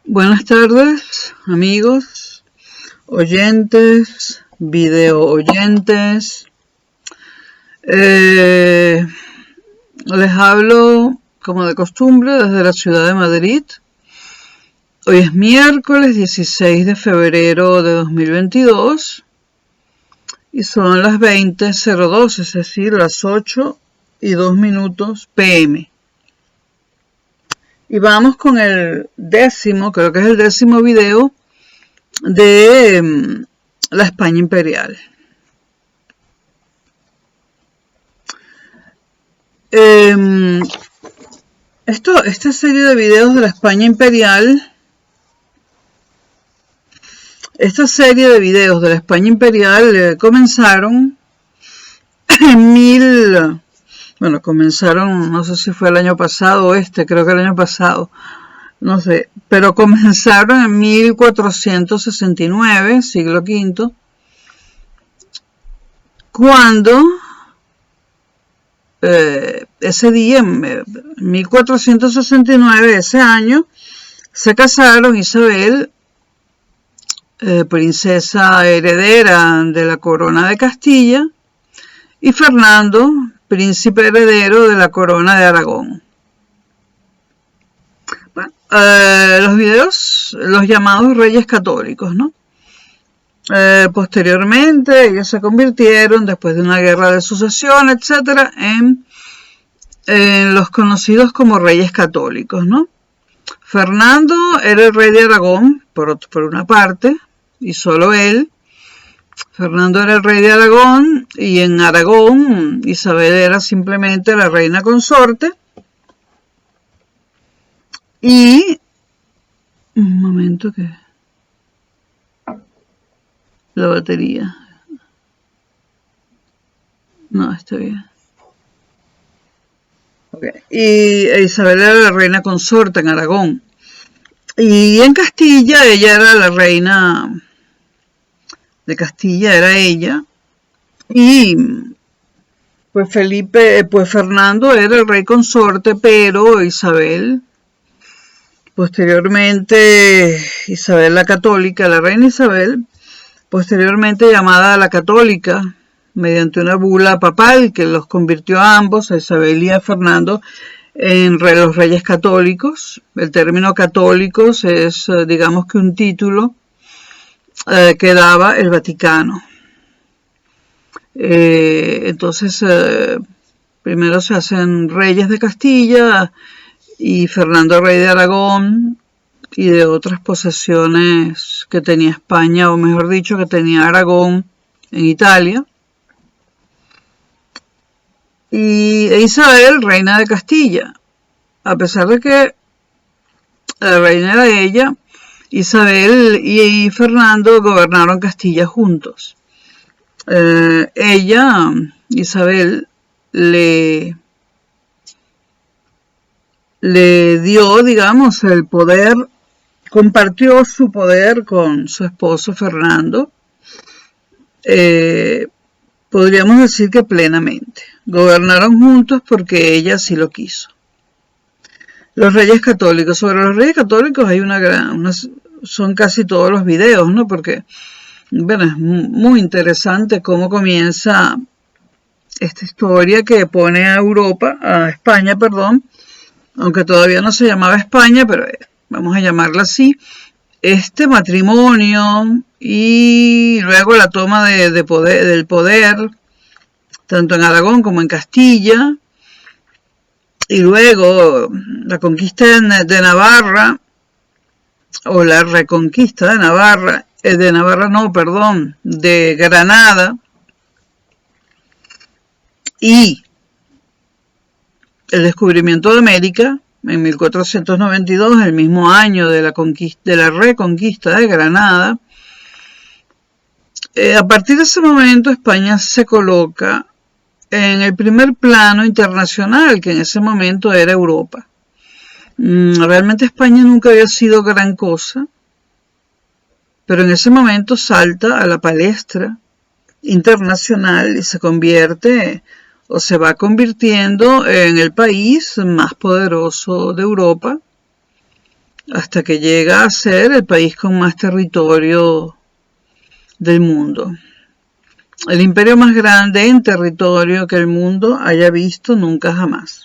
Buenas tardes, amigos, oyentes, video oyentes. Les hablo, como de costumbre, desde la ciudad de Madrid. Hoy es miércoles 16 de febrero de 2022 y son las 20:02, es decir, las 8:02 p.m. Y vamos con el décimo, creo que es el décimo video de la España imperial. Esta serie de videos de la España imperial, comenzaron comenzaron, no sé si fue el año pasado o creo que el año pasado, no sé, pero comenzaron en 1469, siglo V, cuando ese día, en 1469, ese año, se casaron Isabel, princesa heredera de la corona de Castilla, y Fernando, príncipe heredero de la corona de Aragón. Bueno, los videos, los llamados reyes católicos, ¿no? Posteriormente ellos se convirtieron, después de una guerra de sucesión, etcétera, en los conocidos como reyes católicos, ¿no? Fernando era el rey de Aragón, por una parte, y solo él. Fernando era el rey de Aragón, y en Aragón Isabel era simplemente la reina consorte. Y un momento que la batería no está bien. Okay. Y Isabel era la reina consorte en Aragón, y en Castilla ella era la reina de Castilla, era ella, y pues Fernando era el rey consorte, pero Isabel, posteriormente Isabel la católica, la reina Isabel, posteriormente llamada la católica, mediante una bula papal que los convirtió a ambos, a Isabel y a Fernando, en los reyes católicos. El término católicos es, digamos que un título que daba el Vaticano. Entonces, primero se hacen reyes de Castilla y Fernando rey de Aragón y de otras posesiones que tenía España, o mejor dicho, que tenía Aragón en Italia. Y Isabel, reina de Castilla. A pesar de que la reina era ella, Isabel y Fernando gobernaron Castilla juntos. Isabel, le dio, digamos, el poder, compartió su poder con su esposo Fernando, podríamos decir que plenamente. Gobernaron juntos porque ella así lo quiso. Los reyes católicos. Sobre los reyes católicos hay son casi todos los videos, ¿no? Porque, bueno, es muy interesante cómo comienza esta historia que pone a España, aunque todavía no se llamaba España, pero vamos a llamarla así, este matrimonio y luego la toma del poder, tanto en Aragón como en Castilla, y luego la conquista de Navarra, o la reconquista de Navarra, de Granada, y el descubrimiento de América en 1492, el mismo año de la reconquista de Granada. A partir de ese momento España se coloca en el primer plano internacional, que en ese momento era Europa. Realmente España nunca había sido gran cosa, pero en ese momento salta a la palestra internacional y se convierte o se va convirtiendo en el país más poderoso de Europa, hasta que llega a ser el país con más territorio del mundo. El imperio más grande en territorio que el mundo haya visto nunca jamás.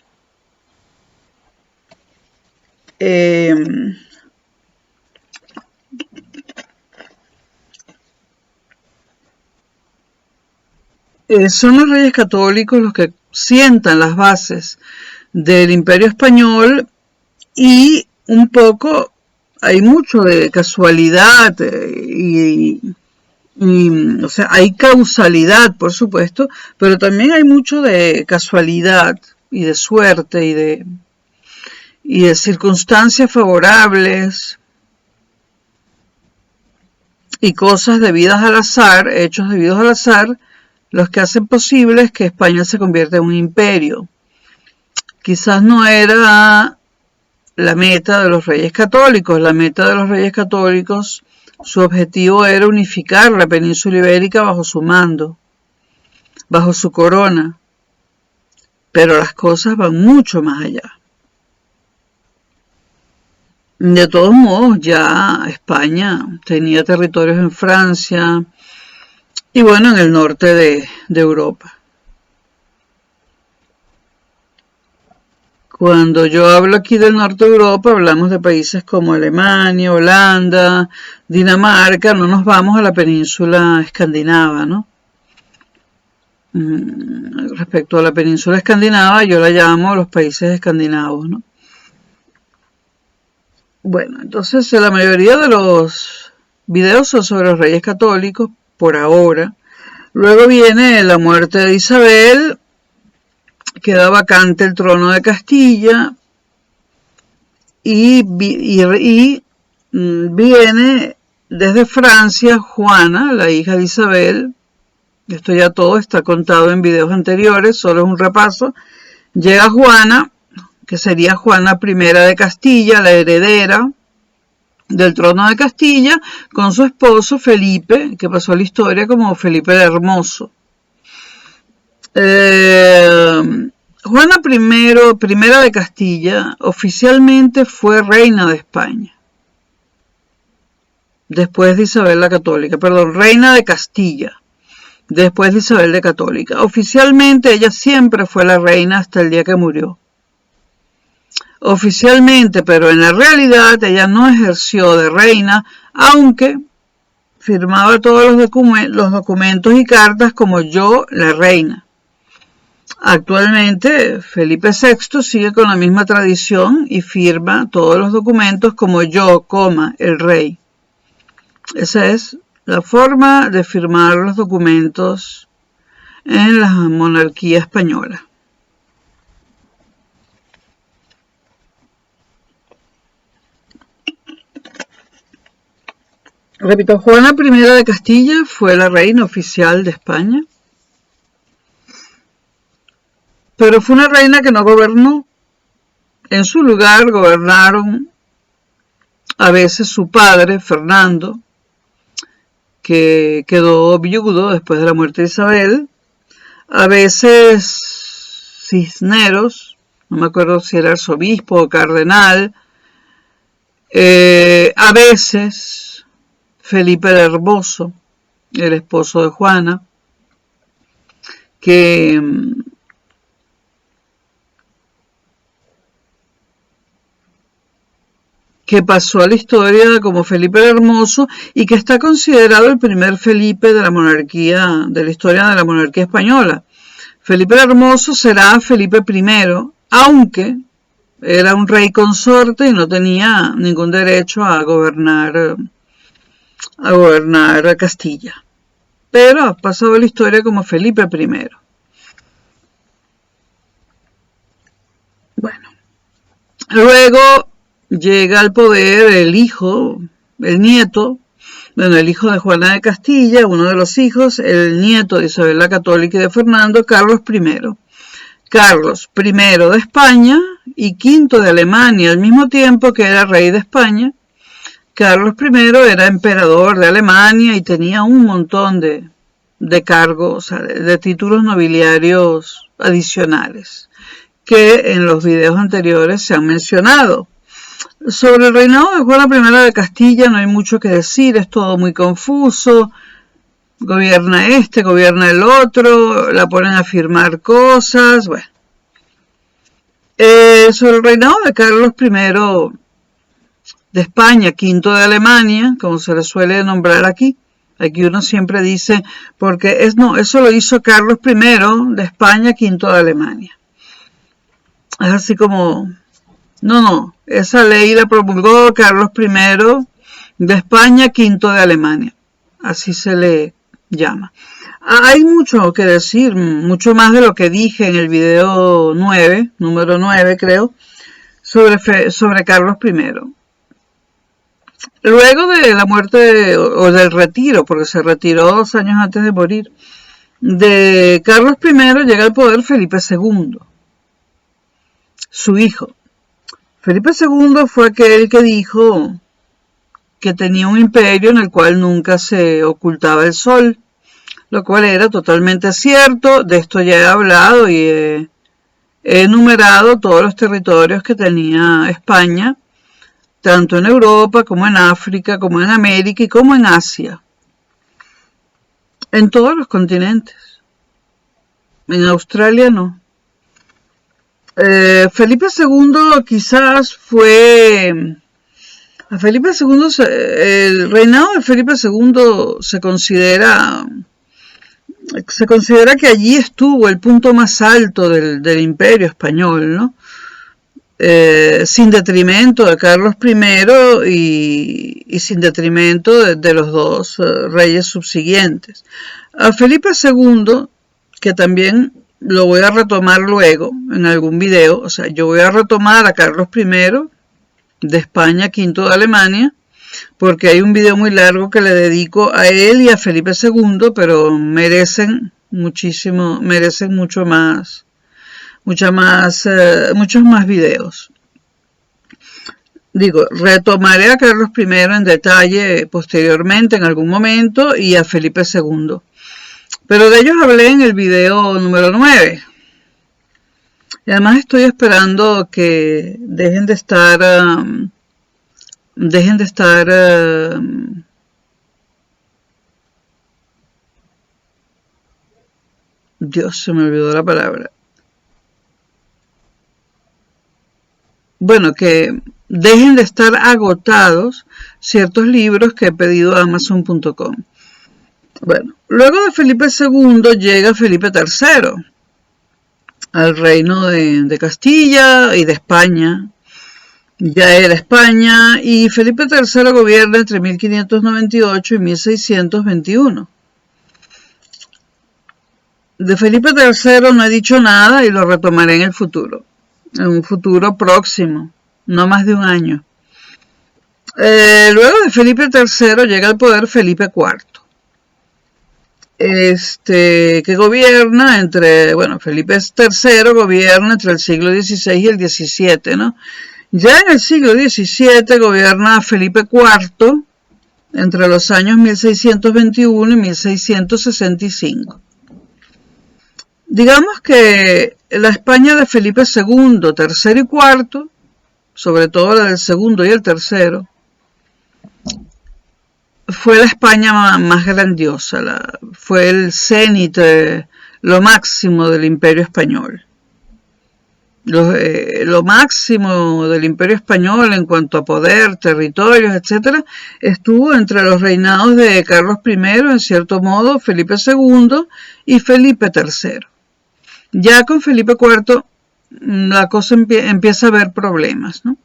Son los reyes católicos los que sientan las bases del imperio español, y un poco hay mucho de casualidad o sea, hay causalidad, por supuesto, pero también hay mucho de casualidad y de suerte y de circunstancias favorables y cosas debidas al azar, hechos debidos al azar, los que hacen posible que España se convierta en un imperio. Quizás no era la meta de los reyes católicos. La meta de los reyes católicos, su objetivo era unificar la península ibérica bajo su mando, bajo su corona. Pero las cosas van mucho más allá. De todos modos, ya España tenía territorios en Francia y bueno, en el norte de Europa. Cuando yo hablo aquí del norte de Europa, hablamos de países como Alemania, Holanda, Dinamarca, no nos vamos a la península escandinava, ¿no? Respecto a la península escandinava, yo la llamo los países escandinavos, ¿no? Bueno, entonces la mayoría de los videos son sobre los reyes católicos, por ahora. Luego viene la muerte de Isabel, queda vacante el trono de Castilla, y viene desde Francia Juana, la hija de Isabel. Esto ya todo está contado en videos anteriores, solo es un repaso. Llega Juana, que sería Juana I de Castilla, la heredera del trono de Castilla, con su esposo Felipe, que pasó a la historia como Felipe el Hermoso. Juana I de Castilla oficialmente fue reina de España, después de Isabel la Católica, reina de Castilla, después de Isabel la Católica. Oficialmente ella siempre fue la reina hasta el día que murió. Oficialmente, pero en la realidad ella no ejerció de reina, aunque firmaba todos los documentos y cartas como yo, la reina. Actualmente Felipe VI sigue con la misma tradición y firma todos los documentos como yo, el rey. Esa es la forma de firmar los documentos en la monarquía española. Repito, Juana I de Castilla fue la reina oficial de España, pero fue una reina que no gobernó. En su lugar gobernaron a veces su padre, Fernando, que quedó viudo después de la muerte de Isabel, a veces Cisneros, no me acuerdo si era arzobispo o cardenal, a veces Felipe el Hermoso, el esposo de Juana, que pasó a la historia como Felipe el Hermoso y que está considerado el primer Felipe de la monarquía, de la historia de la monarquía española. Felipe el Hermoso será Felipe I, aunque era un rey consorte y no tenía ningún derecho a gobernar Castilla, pero ha pasado la historia como Felipe I. Bueno, luego llega al poder el hijo de Juana de Castilla, uno de los hijos, el nieto de Isabel la Católica y de Fernando, Carlos I. Carlos I de España y V de Alemania, al mismo tiempo que era rey de España. Carlos I era emperador de Alemania y tenía un montón de de cargos, o sea, de títulos nobiliarios adicionales que en los videos anteriores se han mencionado. Sobre el reinado de Juana I de Castilla no hay mucho que decir, es todo muy confuso. Gobierna este, gobierna el otro, la ponen a firmar cosas, bueno. Sobre el reinado de Carlos I de España, V de Alemania, como se le suele nombrar aquí. Aquí uno siempre dice, porque no, eso lo hizo Carlos I de España, V de Alemania. Es así como, no, esa ley la promulgó Carlos I de España, V de Alemania. Así se le llama. Hay mucho que decir, mucho más de lo que dije en el video 9, número 9 creo, sobre Carlos I. Luego de la muerte o del retiro, porque se retiró 2 años antes de morir, de Carlos I llega al poder Felipe II, su hijo. Felipe II fue aquel que dijo que tenía un imperio en el cual nunca se ocultaba el sol, lo cual era totalmente cierto. De esto ya he hablado y he enumerado todos los territorios que tenía España, tanto en Europa como en África, como en América y como en Asia. En todos los continentes. En Australia no. Felipe II quizás fue... A Felipe II, el reinado de Felipe II se considera que allí estuvo el punto más alto del imperio español, ¿no? Sin detrimento de Carlos I y sin detrimento de los dos reyes subsiguientes. A Felipe II, que también lo voy a retomar luego en algún video, o sea, yo voy a retomar a Carlos I de España, V de Alemania, porque hay un video muy largo que le dedico a él y a Felipe II, pero merecen muchísimo, merecen muchos más videos. Digo, retomaré a Carlos I en detalle posteriormente, en algún momento, y a Felipe II. Pero de ellos hablé en el video número 9. Y además estoy esperando que dejen de estar Dios, se me olvidó la palabra. Bueno, que dejen de estar agotados ciertos libros que he pedido a Amazon.com. Bueno, luego de Felipe II llega Felipe III al reino de Castilla y de España. Ya era España, y Felipe III gobierna entre 1598 y 1621. De Felipe III no he dicho nada y lo retomaré en el futuro, en un futuro próximo, no más de un año. Luego de Felipe III llega al poder Felipe IV. Que gobierna Felipe III gobierna entre el siglo XVI y el XVII, ¿no? Ya en el siglo XVII gobierna Felipe IV entre los años 1621 y 1665. Digamos que la España de Felipe II, III y IV, sobre todo la del segundo y el tercero, fue la España más grandiosa, fue el cenit, lo máximo del imperio español. Lo máximo del imperio español en cuanto a poder, territorios, etc., estuvo entre los reinados de Carlos I, en cierto modo, Felipe II y Felipe III. Ya con Felipe IV la cosa empieza a haber problemas, ¿no?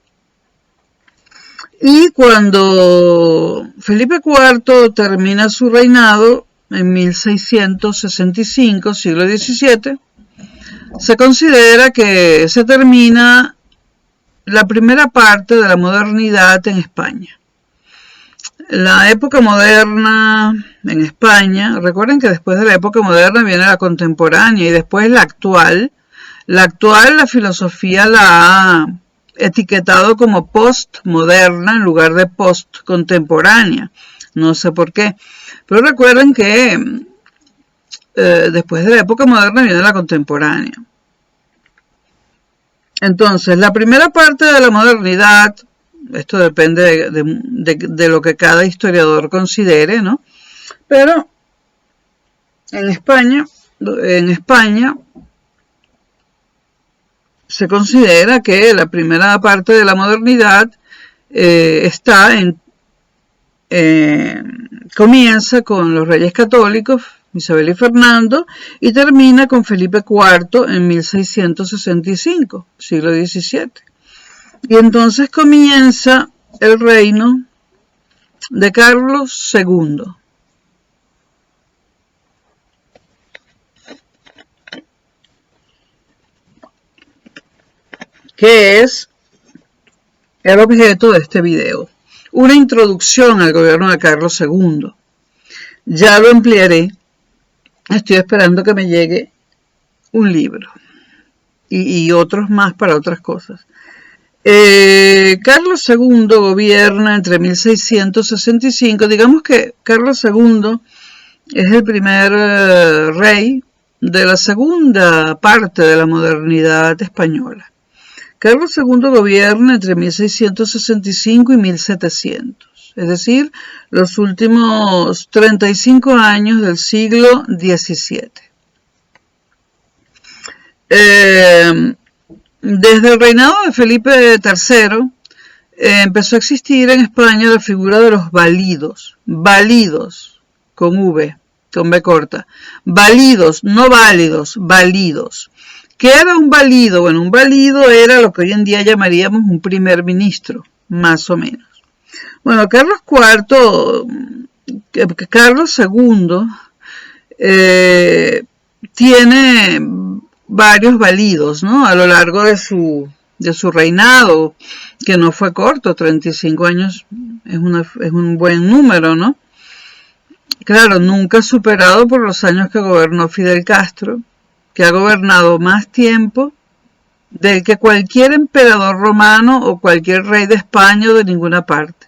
Y cuando Felipe IV termina su reinado en 1665, siglo XVII, se considera que se termina la primera parte de la modernidad en España. La época moderna en España, recuerden que después de la época moderna viene la contemporánea y después la actual. La filosofía la ha etiquetado como postmoderna en lugar de postcontemporánea. No sé por qué. Pero recuerden que después de la época moderna viene la contemporánea. Entonces, la primera parte de la modernidad, esto depende de lo que cada historiador considere, ¿no? Pero en España se considera que la primera parte de la modernidad comienza con los reyes católicos, Isabel y Fernando, y termina con Felipe IV en 1665, siglo XVII. Y entonces comienza el reino de Carlos II. Que es el objeto de este video. Una introducción al gobierno de Carlos II. Ya lo emplearé. Estoy esperando que me llegue un libro y otros más para otras cosas. Carlos II gobierna entre 1665. Digamos que Carlos II es el primer rey de la segunda parte de la modernidad española. Carlos II gobierna entre 1665 y 1700. Es decir, los últimos 35 años del siglo XVII. Desde el reinado de Felipe III empezó a existir en España la figura de los validos, con V, con B corta, validos, no válidos, validos. ¿Qué era un valido? Bueno, un valido era lo que hoy en día llamaríamos un primer ministro, más o menos. Bueno, Carlos II tiene varios validos, ¿no? A lo largo de su reinado, que no fue corto, 35 años es un buen número, ¿no? Claro, nunca superado por los años que gobernó Fidel Castro, que ha gobernado más tiempo del que cualquier emperador romano o cualquier rey de España o de ninguna parte,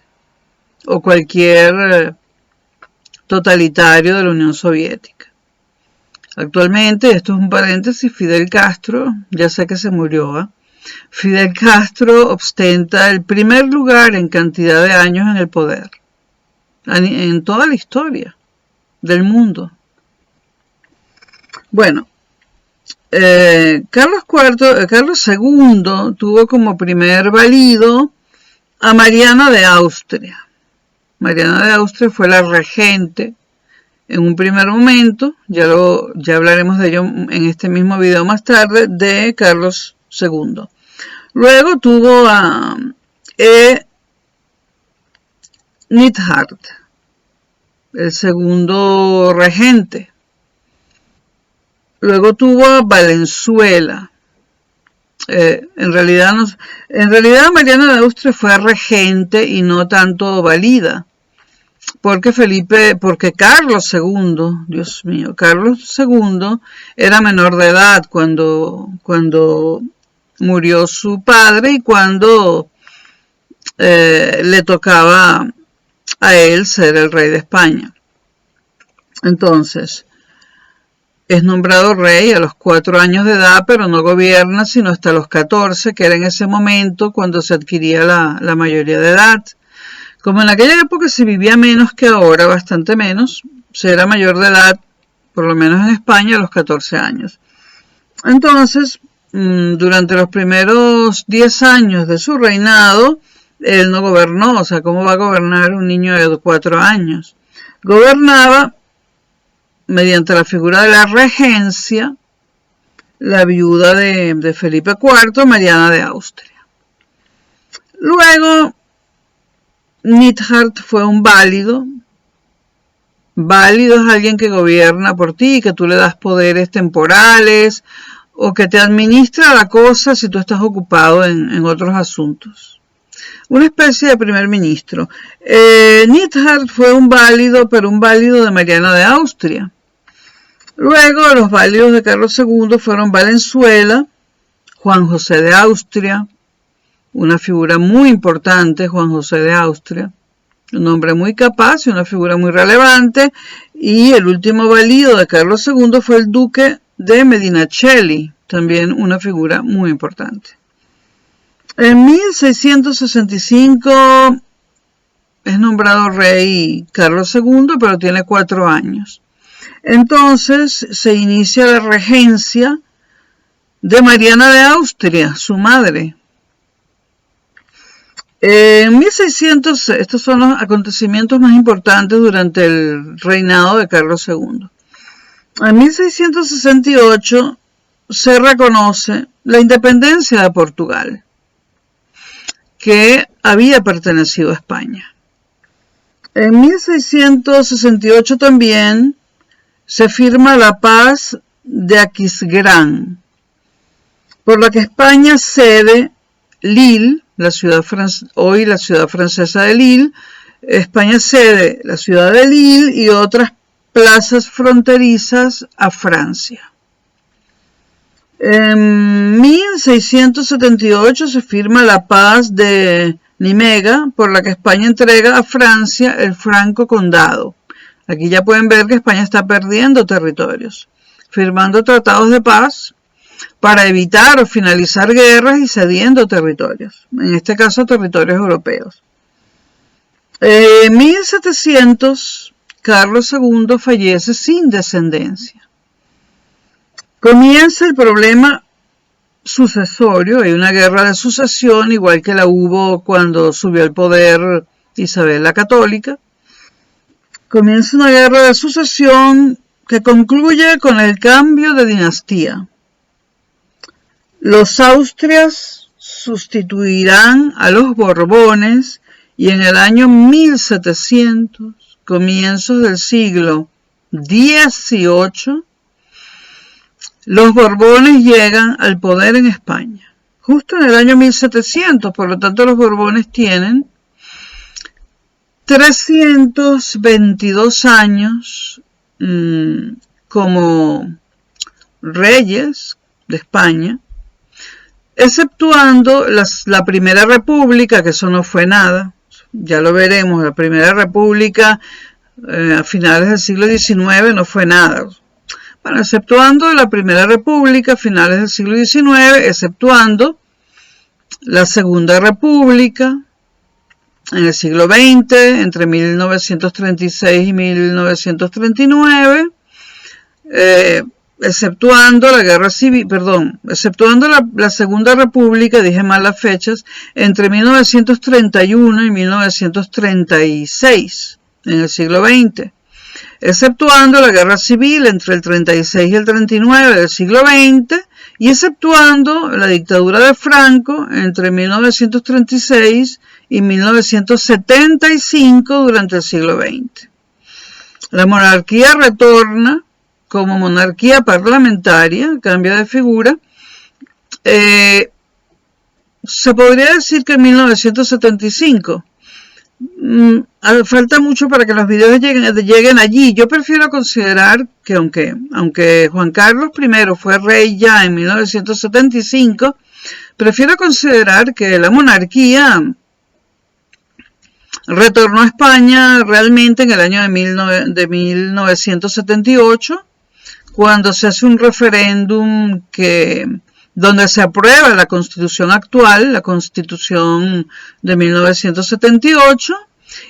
o cualquier totalitario de la Unión Soviética. Actualmente, esto es un paréntesis, Fidel Castro, ya sé que se murió, ¿eh? Fidel Castro ostenta el primer lugar en cantidad de años en el poder, en toda la historia del mundo. Bueno, Carlos II tuvo como primer valido a Mariana de Austria. Mariana de Austria fue la regente en un primer momento, ya hablaremos de ello en este mismo video más tarde, de Carlos II. Luego tuvo a Neidhart, el segundo regente. Luego tuvo a Valenzuela. En realidad Mariana de Austria fue regente y no tanto valida. Porque Carlos II, Dios mío, Carlos II era menor de edad cuando murió su padre y cuando le tocaba a él ser el rey de España. Entonces, es nombrado rey a los 4 años de edad, pero no gobierna sino hasta los 14, que era en ese momento cuando se adquiría la mayoría de edad. Como en aquella época se vivía menos que ahora, bastante menos, se era mayor de edad, por lo menos en España, a los 14 años. Entonces, durante los primeros 10 años de su reinado, él no gobernó. O sea, ¿cómo va a gobernar un niño de 4 años? Gobernaba mediante la figura de la regencia, la viuda de Felipe IV, Mariana de Austria. Luego, Neidhart fue un válido. Válido es alguien que gobierna por ti, que tú le das poderes temporales o que te administra la cosa si tú estás ocupado en otros asuntos. Una especie de primer ministro. Neidhart fue un válido, pero un válido de Mariana de Austria. Luego los válidos de Carlos II fueron Valenzuela, Juan José de Austria, una figura muy importante, Juan José de Austria, un hombre muy capaz y una figura muy relevante, Y el último valido de Carlos II fue el duque de Medinaceli, también una figura muy importante. En 1665 es nombrado rey Carlos II, pero tiene 4 años. Entonces se inicia la regencia de Mariana de Austria, su madre. En 1600, estos son los acontecimientos más importantes durante el reinado de Carlos II. En 1668 se reconoce la independencia de Portugal, que había pertenecido a España. En 1668 también se firma la paz de Aquisgrán, por la que España cede Lille, hoy la ciudad francesa de Lille. España cede la ciudad de Lille y otras plazas fronterizas a Francia. En 1678 se firma la paz de Nimega, por la que España entrega a Francia el Franco Condado. Aquí ya pueden ver que España está perdiendo territorios, firmando tratados de paz para evitar o finalizar guerras y cediendo territorios, en este caso territorios europeos. En 1700, Carlos II fallece sin descendencia. Comienza el problema sucesorio, hay una guerra de sucesión, igual que la hubo cuando subió al poder Isabel la Católica. Comienza una guerra de sucesión que concluye con el cambio de dinastía. Los Austrias sustituirán a los Borbones y en el año 1700, comienzos del siglo XVIII, los Borbones llegan al poder en España. Justo en el año 1700, por lo tanto los Borbones tienen 322 años como reyes de España, exceptuando la Primera República, que eso no fue nada, ya lo veremos, la Primera República a finales del siglo XIX no fue nada. Bueno, exceptuando la Primera República a finales del siglo XIX, exceptuando la Segunda República en el siglo XX, entre 1936 y 1939, exceptuando la guerra civil, exceptuando la Segunda República, dije mal las fechas, entre 1931 y 1936, en el siglo XX, exceptuando la guerra civil entre el 36 y el 39 del siglo XX, y exceptuando la dictadura de Franco entre 1936 y 1975 durante el siglo XX. La monarquía retorna como monarquía parlamentaria, cambia de figura. Se podría decir que en 1975. Falta mucho para que los videos lleguen allí. Yo prefiero considerar que aunque Juan Carlos I fue rey ya en 1975, prefiero considerar que la monarquía retornó a España realmente en el año de 1978, cuando se hace un referéndum donde se aprueba la Constitución actual, la Constitución de 1978,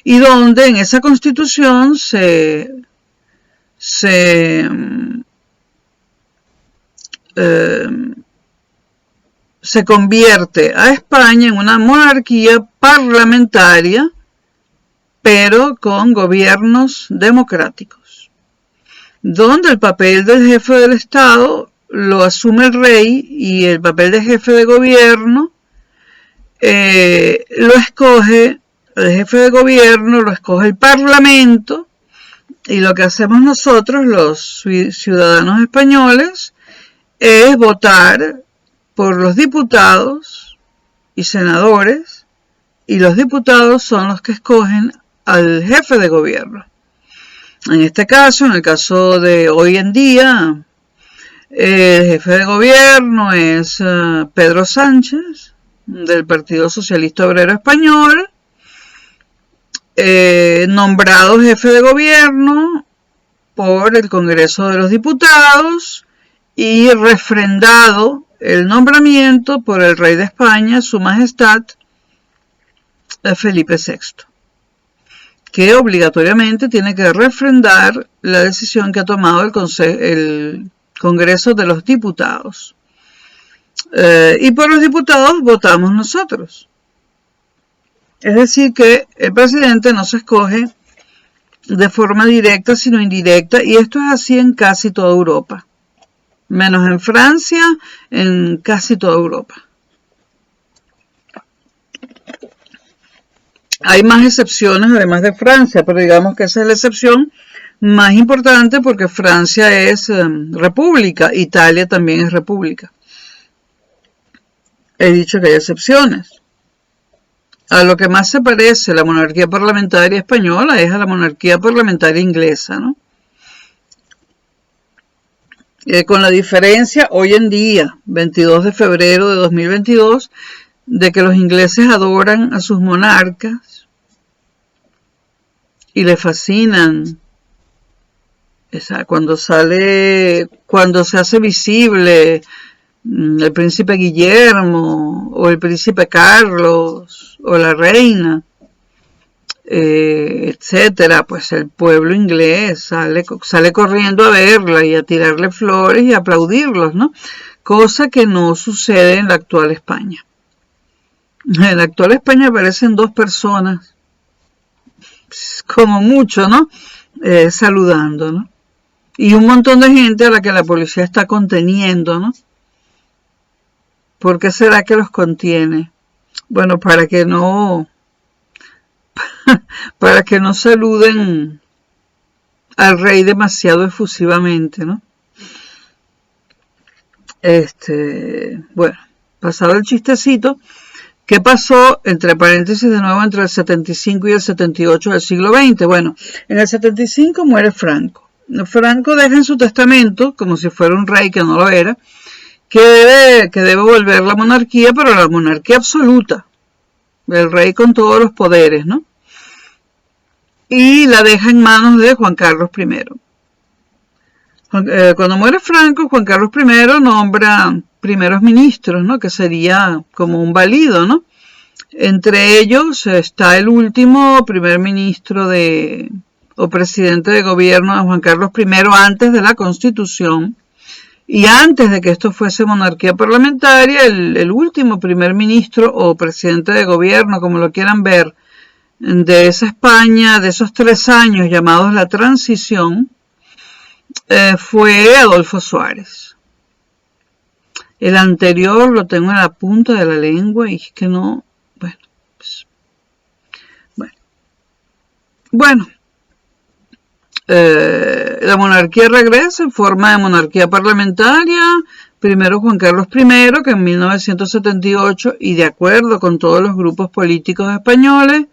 y donde en esa Constitución se convierte a España en una monarquía parlamentaria, pero con gobiernos democráticos, donde el papel del jefe del Estado lo asume el rey y el papel de jefe de gobierno lo escoge el jefe de gobierno, lo escoge el Parlamento, y lo que hacemos nosotros, los ciudadanos españoles, es votar por los diputados y senadores, y los diputados son los que escogen al jefe de gobierno. En este caso, en el caso de hoy en día, el jefe de gobierno es Pedro Sánchez, del Partido Socialista Obrero Español, nombrado jefe de gobierno por el Congreso de los Diputados y refrendado el nombramiento por el rey de España, Su Majestad Felipe VI, que obligatoriamente tiene que refrendar la decisión que ha tomado el Congreso de los Diputados. Y por los diputados votamos nosotros. Es decir, que el presidente no se escoge de forma directa, sino indirecta, y esto es así en casi toda Europa. Menos en Francia, en casi toda Europa. Hay más excepciones además de Francia, pero digamos que esa es la excepción más importante porque Francia es república, Italia también es república. He dicho que hay excepciones. A lo que más se parece la monarquía parlamentaria española es a la monarquía parlamentaria inglesa, ¿no? Con la diferencia hoy en día, 22 de febrero de 2022, de que los ingleses adoran a sus monarcas y les fascinan. Cuando se hace visible el príncipe Guillermo o el príncipe Carlos o la reina, etcétera, pues el pueblo inglés sale corriendo a verla y a tirarle flores y a aplaudirlos, ¿no? Cosa que no sucede en la actual España. En la actual España aparecen 2 personas, como mucho, ¿no? Saludando, ¿no? Y un montón de gente a la que la policía está conteniendo, ¿no? ¿Por qué será que los contiene? Bueno, para que no saluden al rey demasiado efusivamente, ¿no? Bueno, pasado el chistecito, ¿qué pasó, entre paréntesis de nuevo, entre el 75 y el 78 del siglo XX? Bueno, en el 75 muere Franco. Franco deja en su testamento, como si fuera un rey que no lo era, que debe volver la monarquía, pero la monarquía absoluta, el rey con todos los poderes, ¿no? Y la deja en manos de Juan Carlos I. Cuando muere Franco, Juan Carlos I nombra primeros ministros, ¿no? Que sería como un valido, ¿no? Entre ellos está el último primer ministro o presidente de gobierno de Juan Carlos I antes de la Constitución. Y antes de que esto fuese monarquía parlamentaria, el último primer ministro o presidente de gobierno, como lo quieran ver, de esa España, de esos 3 años llamados la transición, fue Adolfo Suárez. El anterior lo tengo en la punta de la lengua y es que no, bueno. La monarquía regresa en forma de monarquía parlamentaria, primero Juan Carlos I, que en 1978, y de acuerdo con todos los grupos políticos españoles,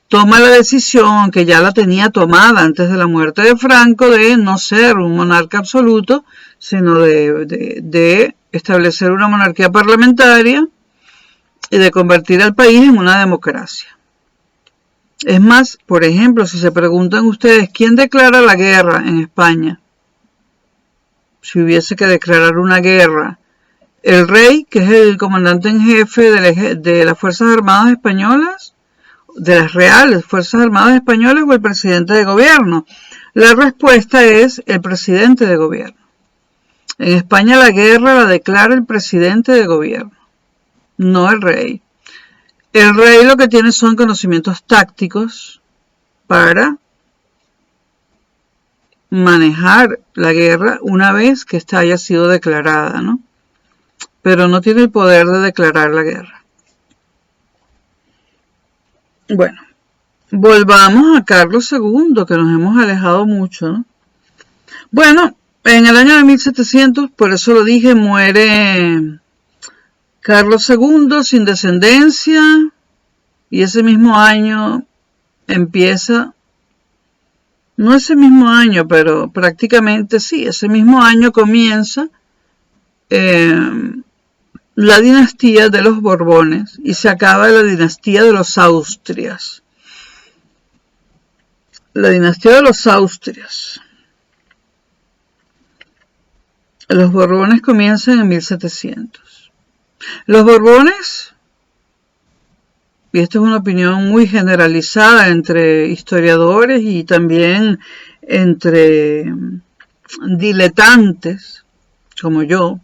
toma la decisión, que ya la tenía tomada antes de la muerte de Franco, de no ser un monarca absoluto, sino de establecer una monarquía parlamentaria y de convertir al país en una democracia. Es más, por ejemplo, si se preguntan ustedes, ¿quién declara la guerra en España? Si hubiese que declarar una guerra, ¿el rey, que es el comandante en jefe de las Fuerzas Armadas Españolas, de las Reales Fuerzas Armadas Españolas, o el presidente de gobierno? La respuesta es el presidente de gobierno. En España la guerra la declara el presidente de gobierno, no el rey. El rey lo que tiene son conocimientos tácticos para manejar la guerra una vez que ésta haya sido declarada, ¿no? Pero no tiene el poder de declarar la guerra. Bueno, volvamos a Carlos II, que nos hemos alejado mucho, ¿no? Bueno, en el año de 1700, por eso lo dije, muere Carlos II sin descendencia, y ese mismo año empieza, no ese mismo año, pero prácticamente sí, ese mismo año comienza la dinastía de los Borbones y se acaba la dinastía de los Austrias. La dinastía de los Austrias. Los Borbones comienzan en 1700. Los Borbones, y esto es una opinión muy generalizada entre historiadores y también entre diletantes, como yo.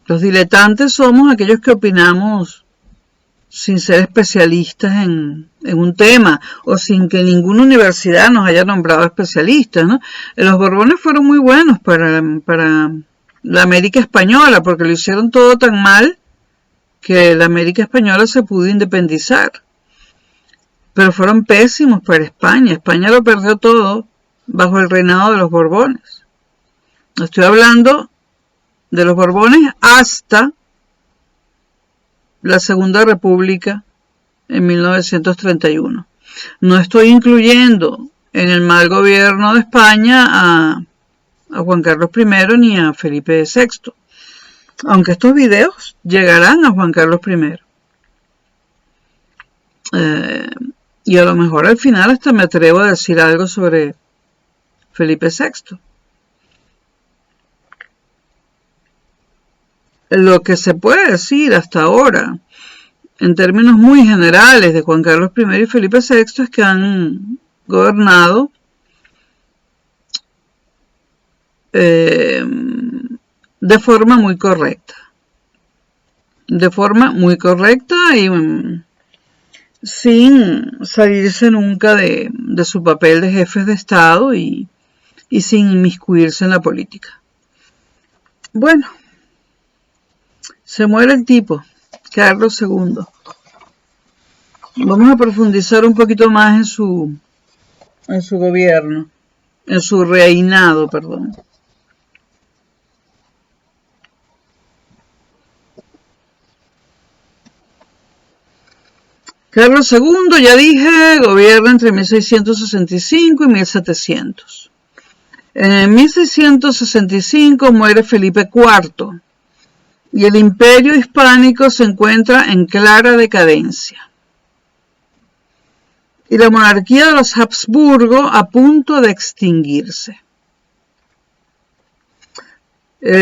Los diletantes somos aquellos que opinamos sin ser especialistas en un tema o sin que ninguna universidad nos haya nombrado especialistas, ¿no? Los Borbones fueron muy buenos para la América Española porque lo hicieron todo tan mal que la América Española se pudo independizar. Pero fueron pésimos para España. España lo perdió todo bajo el reinado de los Borbones. Estoy hablando de los Borbones hasta la Segunda República en 1931. No estoy incluyendo en el mal gobierno de España a Juan Carlos I ni a Felipe VI, aunque estos videos llegarán a Juan Carlos I. Y a lo mejor al final hasta me atrevo a decir algo sobre Felipe VI. Lo que se puede decir hasta ahora, en términos muy generales, de Juan Carlos I y Felipe VI es que han gobernado de forma muy correcta. De forma muy correcta y sin salirse nunca de su papel de jefes de Estado y sin inmiscuirse en la política. Bueno. Se muere el tipo, Carlos II. Vamos a profundizar un poquito más en su gobierno, en su reinado, perdón. Carlos II, ya dije, gobierna entre 1665 y 1700. En 1665 muere Felipe IV. Y el imperio hispánico se encuentra en clara decadencia. Y la monarquía de los Habsburgo a punto de extinguirse.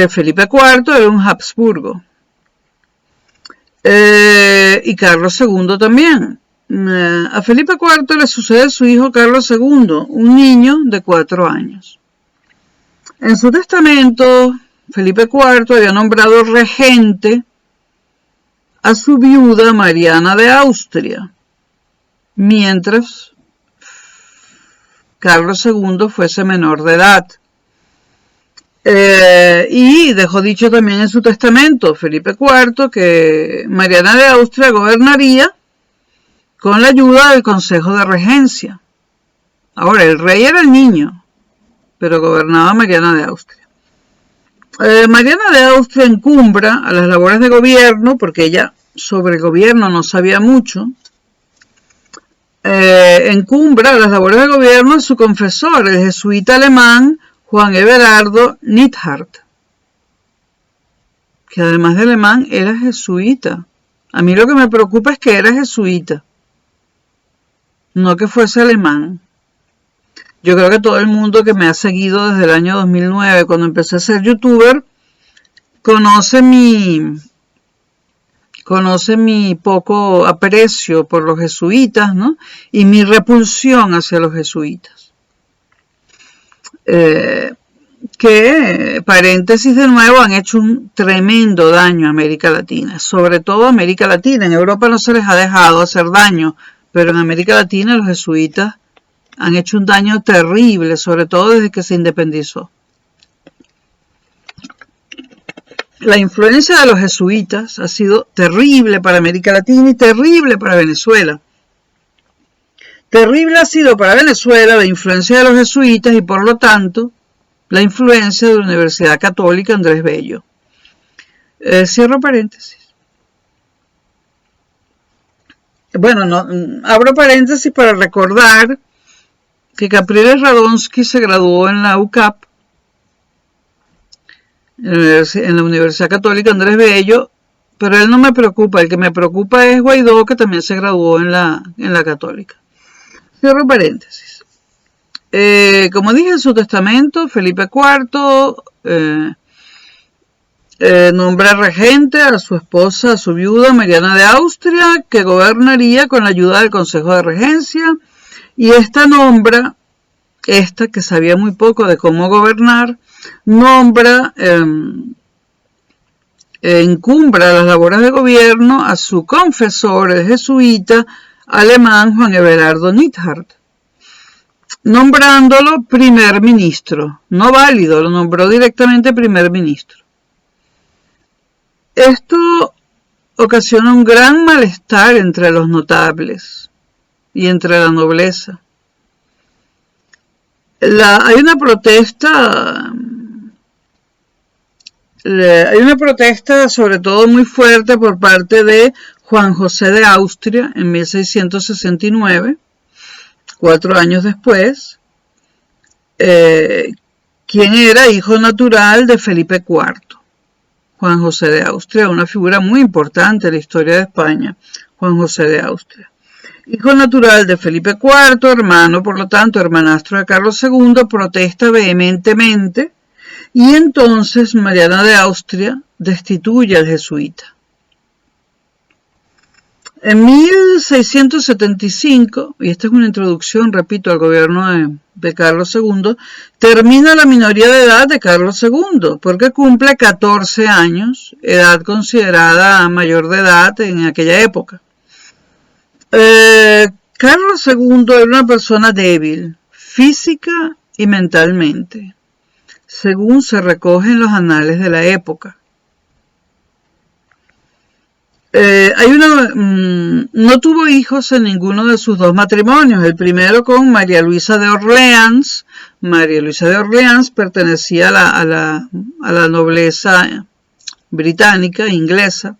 Felipe IV era un Habsburgo. Y Carlos II también. A Felipe IV le sucede su hijo Carlos II, un niño de 4 años. En su testamento, Felipe IV había nombrado regente a su viuda Mariana de Austria, mientras Carlos II fuese menor de edad. Y dejó dicho también en su testamento, Felipe IV, que Mariana de Austria gobernaría con la ayuda del Consejo de Regencia. Ahora, el rey era el niño, pero gobernaba Mariana de Austria. Mariana de Austria encumbra a las labores de gobierno, porque ella sobre el gobierno no sabía mucho, encumbra a las labores de gobierno a su confesor, el jesuita alemán Juan Everardo Neidhardt, que además de alemán era jesuita. A mí lo que me preocupa es que era jesuita, no que fuese alemán. Yo creo que todo el mundo que me ha seguido desde el año 2009, cuando empecé a ser youtuber, conoce mi poco aprecio por los jesuitas, ¿no? Y mi repulsión hacia los jesuitas. Que, paréntesis de nuevo, han hecho un tremendo daño a América Latina, sobre todo a América Latina. En Europa no se les ha dejado hacer daño, pero en América Latina los jesuitas han hecho un daño terrible, sobre todo desde que se independizó. La influencia de los jesuitas ha sido terrible para América Latina y terrible para Venezuela. Terrible ha sido para Venezuela la influencia de los jesuitas y por lo tanto la influencia de la Universidad Católica Andrés Bello. Cierro paréntesis. Bueno, abro paréntesis para recordar que Capriles Radonsky se graduó en la UCAP, en la Universidad Católica Andrés Bello, pero él no me preocupa. El que me preocupa es Guaidó, que también se graduó en la Católica. Cierro paréntesis. Como dije en su testamento, Felipe IV nombra regente a su esposa, a su viuda Mariana de Austria, que gobernaría con la ayuda del Consejo de Regencia, y esta que sabía muy poco de cómo gobernar, encumbra las labores de gobierno a su confesor, el jesuita alemán Juan Everardo Neidhardt, nombrándolo primer ministro. No válido, lo nombró directamente primer ministro. Esto ocasiona un gran malestar entre los notables y entre la nobleza. Hay una protesta sobre todo muy fuerte por parte de Juan José de Austria en 1669, 4 años después, quien era hijo natural de Felipe IV. Juan José de Austria, una figura muy importante en la historia de España, Juan José de Austria. Hijo natural de Felipe IV, hermano, por lo tanto, hermanastro de Carlos II, protesta vehementemente y entonces Mariana de Austria destituye al jesuita. En 1675, y esta es una introducción, repito, al gobierno de Carlos II, termina la minoría de edad de Carlos II, porque cumple 14 años, edad considerada mayor de edad en aquella época. Carlos II era una persona débil, física y mentalmente, según se recoge en los anales de la época. No tuvo hijos en ninguno de sus 2 matrimonios. El primero con María Luisa de Orleans. María Luisa de Orleans pertenecía a la nobleza británica, inglesa.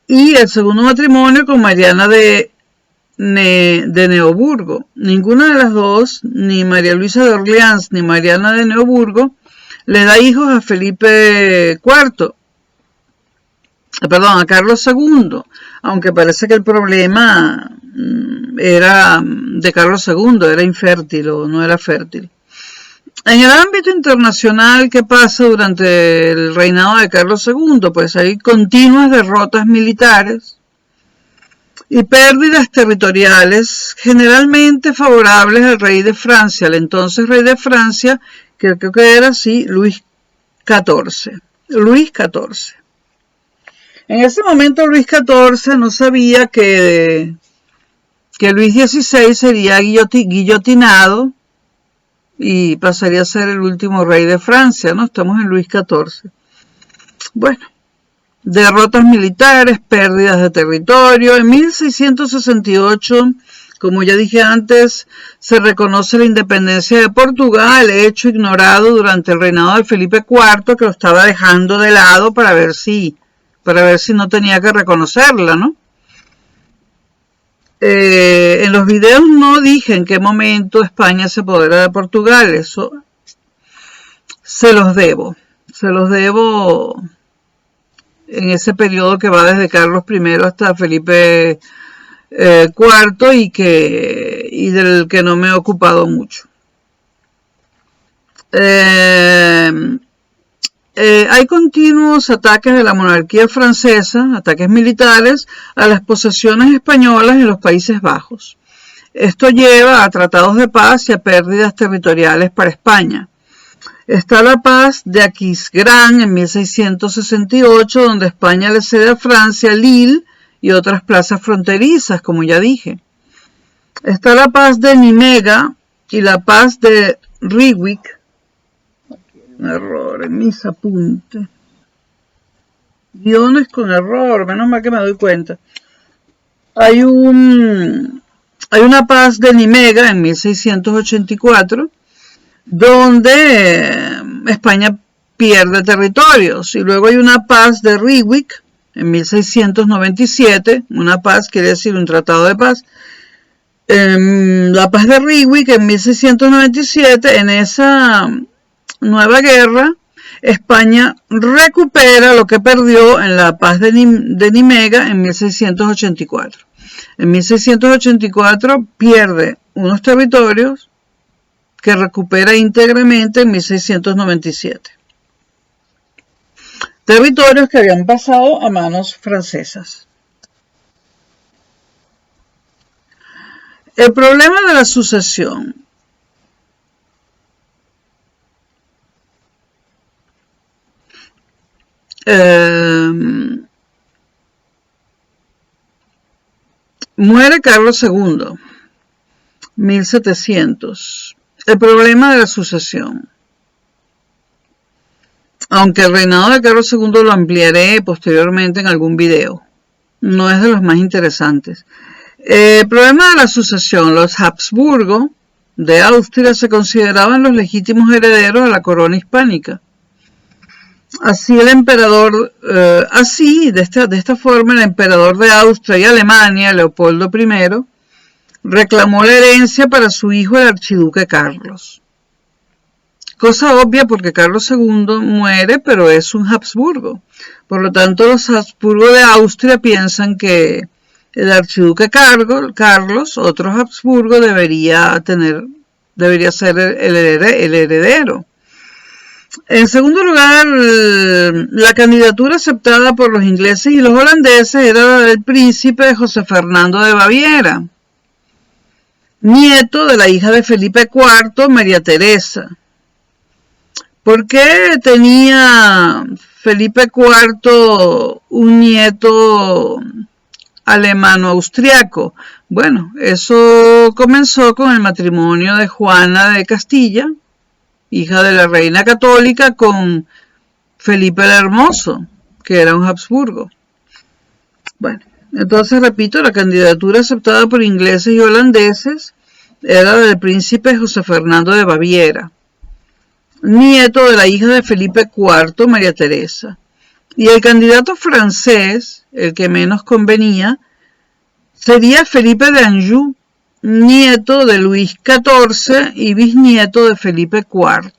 Y el segundo matrimonio con Mariana de Neoburgo. Ninguna de las dos, ni María Luisa de Orleans ni Mariana de Neoburgo, le da hijos a Felipe IV. Perdón, a Carlos II, aunque parece que el problema era de Carlos II, era infértil o no era fértil. En el ámbito internacional, ¿qué pasa durante el reinado de Carlos II? Pues hay continuas derrotas militares y pérdidas territoriales, generalmente favorables al rey de Francia, al entonces rey de Francia, que creo que era así, Luis XIV. En ese momento Luis XIV no sabía que Luis XVI sería guillotinado y pasaría a ser el último rey de Francia, ¿no? Estamos en Luis XIV. Bueno, derrotas militares, pérdidas de territorio. En 1668, como ya dije antes, se reconoce la independencia de Portugal, hecho ignorado durante el reinado de Felipe IV, que lo estaba dejando de lado para ver si no tenía que reconocerla, ¿no? En los videos no dije en qué momento España se apodera de Portugal, eso se los debo en ese periodo que va desde Carlos I hasta Felipe IV y del que no me he ocupado mucho. Hay continuos ataques de la monarquía francesa, ataques militares, a las posesiones españolas en los Países Bajos. Esto lleva a tratados de paz y a pérdidas territoriales para España. Está la paz de Aquisgrán en 1668, donde España le cede a Francia Lille y otras plazas fronterizas, como ya dije. Está la paz de Nimega y la paz de Ryswick. Un error en mis apuntes. Guiones con error, menos mal que me doy cuenta. Hay una paz de Nimega en 1684, donde España pierde territorios. Y luego hay una paz de Ryswick en 1697, una paz quiere decir un tratado de paz. La paz de Ryswick en 1697, en esa nueva guerra, España recupera lo que perdió en la paz de Nimega en 1684. En 1684 pierde unos territorios que recupera íntegramente en 1697. Territorios que habían pasado a manos francesas. El problema de la sucesión. Muere Carlos II, 1700. El problema de la sucesión. Aunque el reinado de Carlos II lo ampliaré posteriormente en algún video. No es de los más interesantes. El problema de la sucesión. Los Habsburgo de Austria se consideraban los legítimos herederos de la corona hispánica. Así el emperador, de esta forma, el emperador de Austria y Alemania, Leopoldo I, reclamó la herencia para su hijo el archiduque Carlos. Cosa obvia porque Carlos II muere, pero es un Habsburgo. Por lo tanto, los Habsburgo de Austria piensan que el archiduque Carlos, otro Habsburgo, debería ser el heredero. En segundo lugar, la candidatura aceptada por los ingleses y los holandeses era la del príncipe José Fernando de Baviera, nieto de la hija de Felipe IV, María Teresa. ¿Por qué tenía Felipe IV un nieto alemano-austriaco? Bueno, eso comenzó con el matrimonio de Juana de Castilla, hija de la reina católica, con Felipe el Hermoso, que era un Habsburgo. Bueno, entonces repito, la candidatura aceptada por ingleses y holandeses era del príncipe José Fernando de Baviera, nieto de la hija de Felipe IV, María Teresa. Y el candidato francés, el que menos convenía, sería Felipe de Anjou, nieto de Luis XIV y bisnieto de Felipe IV.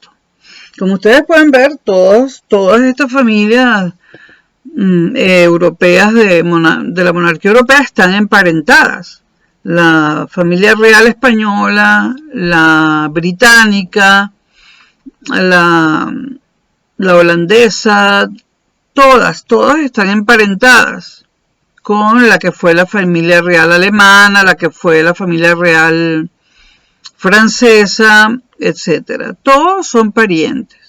Como ustedes pueden ver, todas estas familias europeas de la monarquía europea están emparentadas. La familia real española, la británica, la holandesa, todas están emparentadas con la que fue la familia real alemana, la que fue la familia real francesa, etc. Todos son parientes.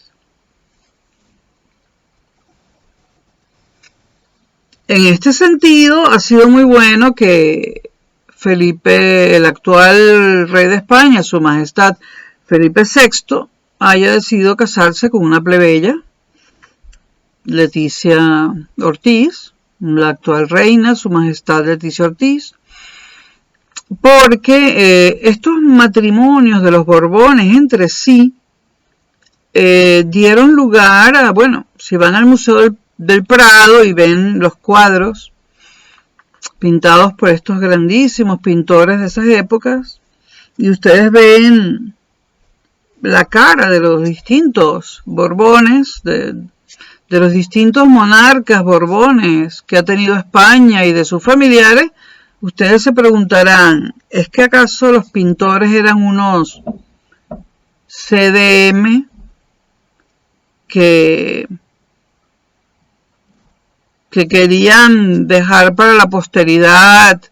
En este sentido, ha sido muy bueno que Felipe, el actual rey de España, su majestad Felipe VI, haya decidido casarse con una plebeya, Leticia Ortiz, la actual reina, su majestad Leticia Ortiz, porque estos matrimonios de los Borbones entre sí dieron lugar a, bueno, si van al Museo del Prado y ven los cuadros pintados por estos grandísimos pintores de esas épocas, y ustedes ven la cara de los distintos Borbones, de los distintos monarcas Borbones que ha tenido España y de sus familiares, ustedes se preguntarán, ¿es que acaso los pintores eran unos CDM que querían dejar para la posteridad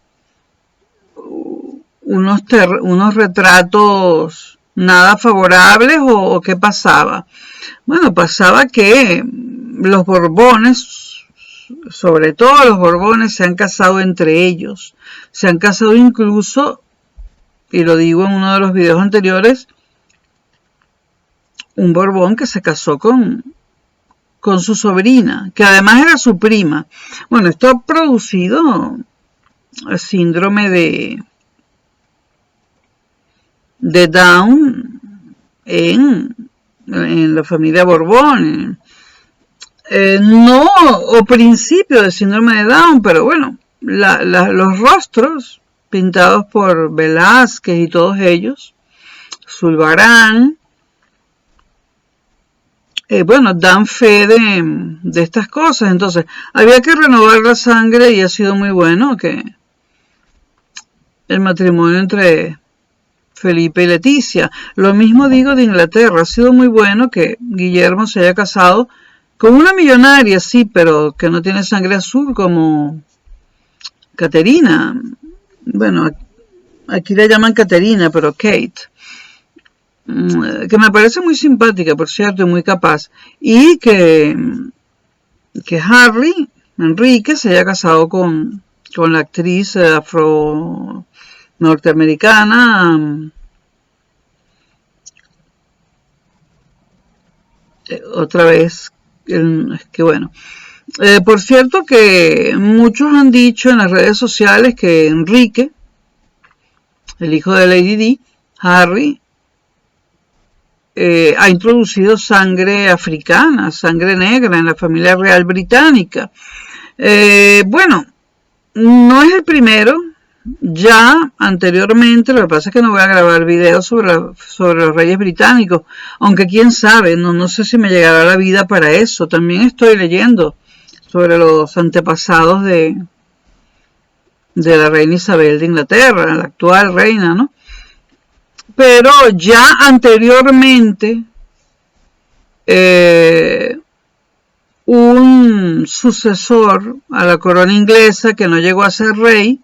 unos retratos nada favorables o qué pasaba? Bueno, pasaba que los Borbones, sobre todo los Borbones, se han casado entre ellos. Se han casado incluso, y lo digo en uno de los videos anteriores, un Borbón que se casó con su sobrina, que además era su prima. Bueno, esto ha producido el síndrome de Down en la familia Borbón. No, o principio del síndrome de Down, pero bueno, los rostros pintados por Velázquez y todos ellos, Zurbarán, bueno, dan fe de estas cosas. Entonces, había que renovar la sangre y ha sido muy bueno que el matrimonio entre Felipe y Leticia. Lo mismo digo de Inglaterra. Ha sido muy bueno que Guillermo se haya casado con una millonaria, sí, pero que no tiene sangre azul como Caterina. Bueno, aquí la llaman Caterina, pero Kate. Que me parece muy simpática, por cierto, y muy capaz. Y que Harry, Enrique, se haya casado con la actriz afro-norteamericana. Otra vez, es que bueno. Por cierto que muchos han dicho en las redes sociales que Enrique, el hijo de Lady Di, Harry, ha introducido sangre africana, sangre negra en la familia real británica. Bueno, no es el primero. Ya anteriormente, lo que pasa es que no voy a grabar videos sobre los reyes británicos, aunque quién sabe, no sé si me llegará la vida para eso. También estoy leyendo sobre los antepasados de la reina Isabel de Inglaterra, la actual reina, ¿no? Pero ya anteriormente, un sucesor a la corona inglesa que no llegó a ser rey,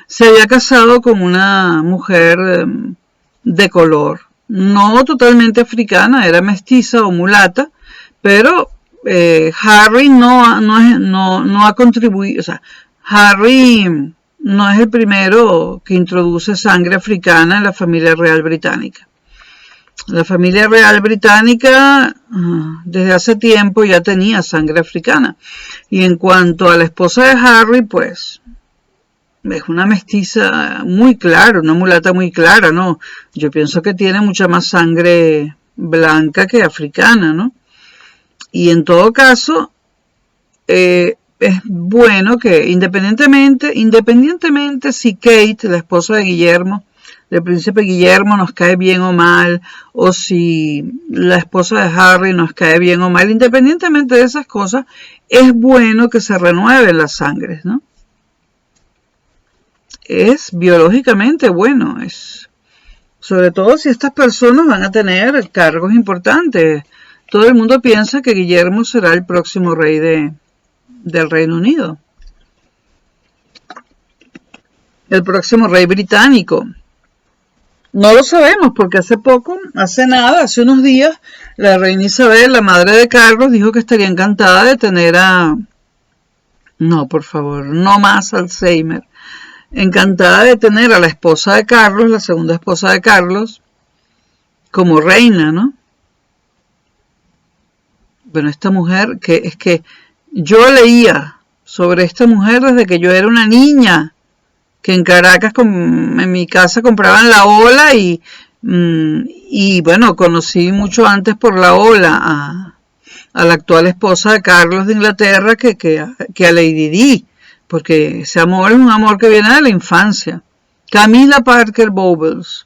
se había casado con una mujer de color, no totalmente africana, era mestiza o mulata, pero Harry no ha contribuido, o sea, Harry no es el primero que introduce sangre africana en la familia real británica. La familia real británica desde hace tiempo ya tenía sangre africana. Y en cuanto a la esposa de Harry, pues es una mestiza muy clara, una mulata muy clara, ¿no? Yo pienso que tiene mucha más sangre blanca que africana, ¿no? Y en todo caso, es bueno que independientemente si Kate, la esposa de Guillermo, del príncipe Guillermo, nos cae bien o mal, o si la esposa de Harry nos cae bien o mal, independientemente de esas cosas, es bueno que se renueven las sangres, ¿no? Es biológicamente bueno, sobre todo si estas personas van a tener cargos importantes. Todo el mundo piensa que Guillermo será el próximo rey del Reino Unido, el próximo rey británico. No lo sabemos porque hace unos días, la reina Isabel, la madre de Carlos, dijo que estaría encantada de tener no, por favor, no más Alzheimer. Encantada de tener a la esposa de Carlos, la segunda esposa de Carlos, como reina, ¿no? Bueno, esta mujer, es que yo leía sobre esta mujer desde que yo era una niña, que en Caracas, en mi casa, compraban la Ola y bueno, conocí mucho antes por la Ola a la actual esposa de Carlos de Inglaterra que a Lady Di, porque ese amor es un amor que viene de la infancia. Camilla Parker Bowles.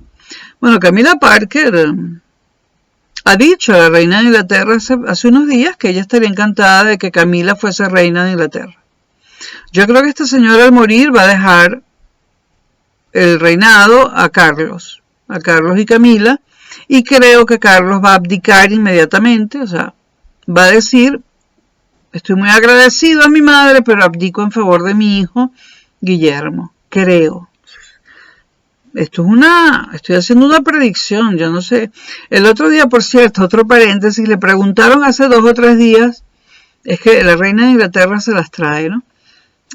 Bueno, Camilla Parker ha dicho a la reina de Inglaterra hace unos días que ella estaría encantada de que Camila fuese reina de Inglaterra. Yo creo que esta señora al morir va a dejar el reinado a Carlos y Camila, y creo que Carlos va a abdicar inmediatamente, o sea, va a decir: estoy muy agradecido a mi madre, pero abdico en favor de mi hijo Guillermo, creo. Estoy haciendo una predicción, yo no sé. El otro día, por cierto, otro paréntesis, le preguntaron hace 2 o 3 días, es que la reina de Inglaterra se las trae, ¿no?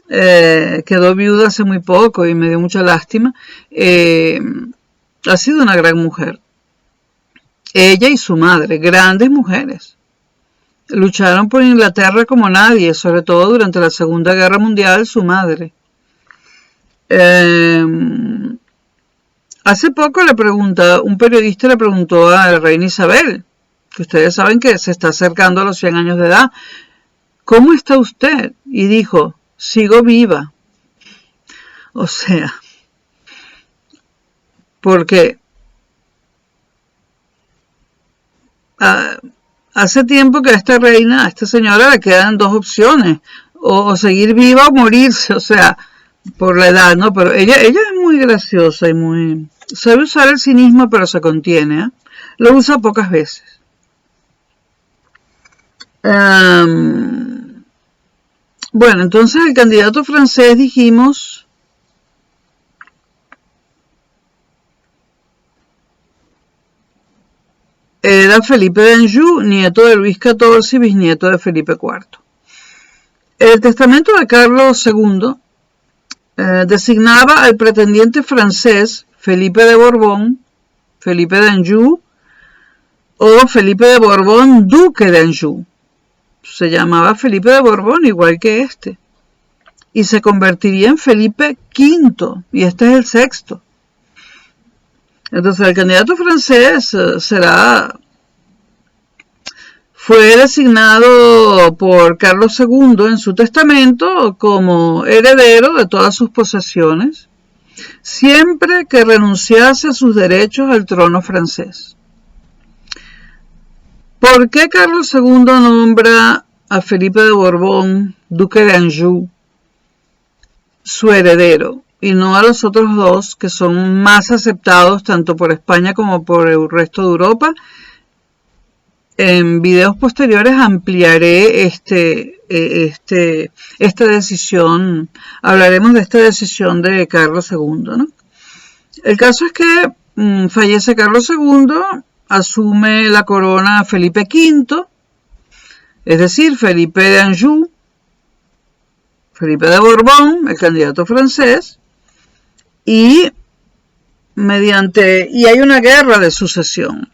Quedó viuda hace muy poco y me dio mucha lástima. Ha sido una gran mujer. Ella y su madre, grandes mujeres. Lucharon por Inglaterra como nadie, sobre todo durante la Segunda Guerra Mundial, su madre. Hace poco un periodista le preguntó a la reina Isabel, que ustedes saben que se está acercando a los 100 años de edad, ¿cómo está usted? Y dijo: sigo viva. O sea, porque hace tiempo que a esta reina, a esta señora, le quedan 2 opciones, o seguir viva o morirse, o sea, por la edad, ¿no? Pero ella es muy graciosa y muy Sabe usar el cinismo, pero se contiene, ¿eh? Lo usa pocas veces. Bueno, entonces el candidato francés, dijimos, era Felipe de Anjou, nieto de Luis XIV y bisnieto de Felipe IV. El testamento de Carlos II designaba al pretendiente francés Felipe de Borbón, Felipe de Anjou, o Felipe de Borbón, duque de Anjou. Se llamaba Felipe de Borbón, igual que este, y se convertiría en Felipe V, y este es el sexto. Entonces el candidato francés fue designado por Carlos II en su testamento como heredero de todas sus posesiones, siempre que renunciase a sus derechos al trono francés. ¿Por qué Carlos II nombra a Felipe de Borbón, duque de Anjou, su heredero, y no a los otros dos que son más aceptados tanto por España como por el resto de Europa? En videos posteriores ampliaré esta decisión, hablaremos de esta decisión de Carlos II, ¿no? El caso es que fallece Carlos II, asume la corona Felipe V, es decir, Felipe de Anjou, Felipe de Borbón, el candidato francés, y hay una guerra de sucesión.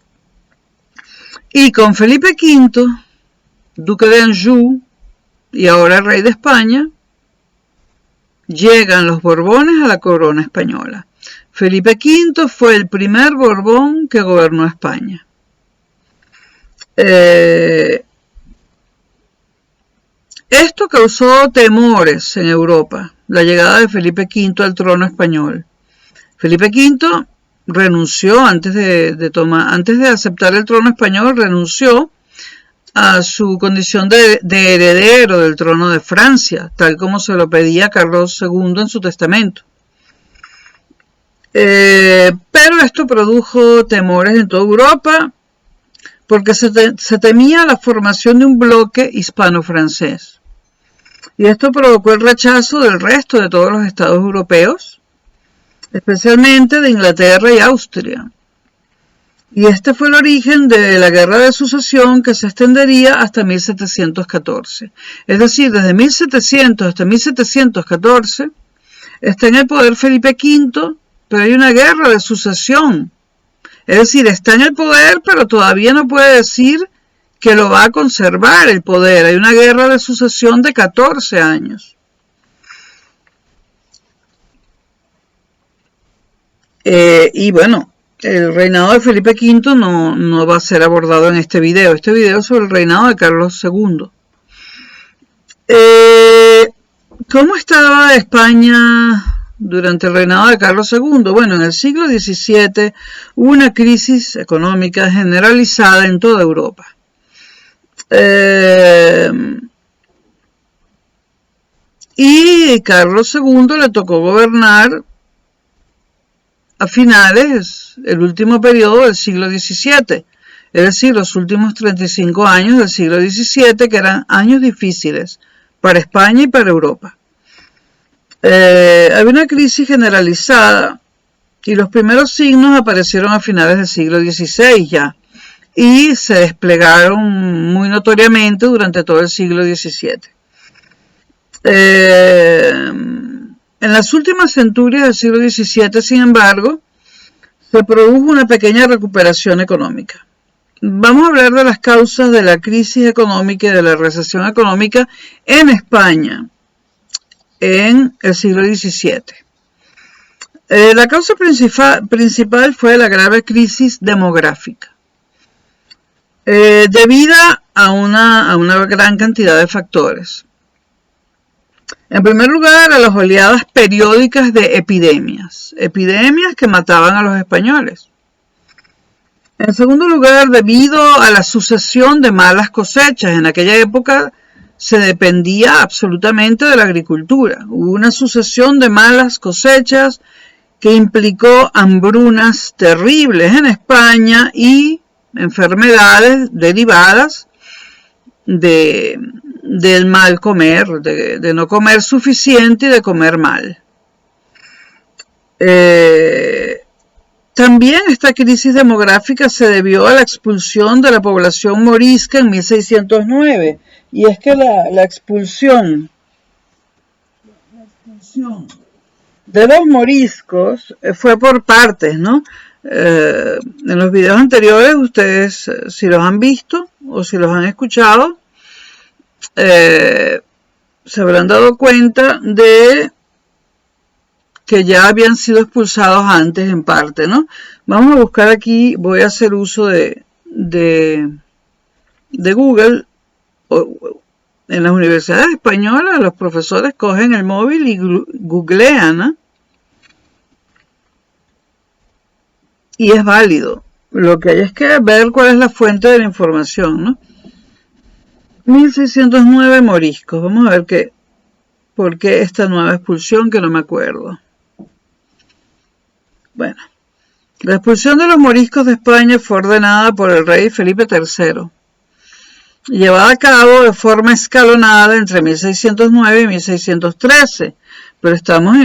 Y con Felipe V, duque de Anjou y ahora rey de España, llegan los Borbones a la corona española. Felipe V fue el primer Borbón que gobernó España. Esto causó temores en Europa, la llegada de Felipe V al trono español. Felipe V renunció antes de aceptar el trono español, renunció a su condición de heredero del trono de Francia, tal como se lo pedía Carlos II en su testamento. Pero esto produjo temores en toda Europa porque se temía la formación de un bloque hispano-francés. Y esto provocó el rechazo del resto de todos los estados europeos, especialmente de Inglaterra y Austria. Y este fue el origen de la guerra de sucesión que se extendería hasta 1714. Es decir, desde 1700 hasta 1714 está en el poder Felipe V, pero hay una guerra de sucesión. Es decir, está en el poder, pero todavía no puede decir que lo va a conservar el poder. Hay una guerra de sucesión de 14 años. Y bueno, el reinado de Felipe V no va a ser abordado en este video. Este video es sobre el reinado de Carlos II. ¿Cómo estaba España durante el reinado de Carlos II? Bueno, en el siglo XVII hubo una crisis económica generalizada en toda Europa. Y Carlos II le tocó gobernar a finales, el último periodo del siglo XVII, es decir, los últimos 35 años del siglo XVII, que eran años difíciles para España y para Europa. Había una crisis generalizada y los primeros signos aparecieron a finales del siglo XVI ya y se desplegaron muy notoriamente durante todo el siglo XVII. En las últimas centurias del siglo XVII, sin embargo, se produjo una pequeña recuperación económica. Vamos a hablar de las causas de la crisis económica y de la recesión económica en España en el siglo XVII. La causa principal fue la grave crisis demográfica, debida a una gran cantidad de factores. En primer lugar, a las oleadas periódicas de epidemias que mataban a los españoles. En segundo lugar, debido a la sucesión de malas cosechas. En aquella época se dependía absolutamente de la agricultura. Hubo una sucesión de malas cosechas que implicó hambrunas terribles en España y enfermedades derivadas del mal comer, de no comer suficiente y de comer mal. También esta crisis demográfica se debió a la expulsión de la población morisca en 1609, y es que la expulsión de los moriscos fue por partes, ¿no? En los videos anteriores ustedes, si los han visto o si los han escuchado, se habrán dado cuenta de que ya habían sido expulsados antes en parte, ¿no? Vamos a buscar aquí, voy a hacer uso de Google. En las universidades españolas los profesores cogen el móvil y googlean, ¿no? Y es válido. Lo que hay es que ver cuál es la fuente de la información, ¿no? 1609 moriscos. Vamos a ver por qué esta nueva expulsión que no me acuerdo. Bueno, la expulsión de los moriscos de España fue ordenada por el rey Felipe III, llevada a cabo de forma escalonada entre 1609 y 1613, pero estamos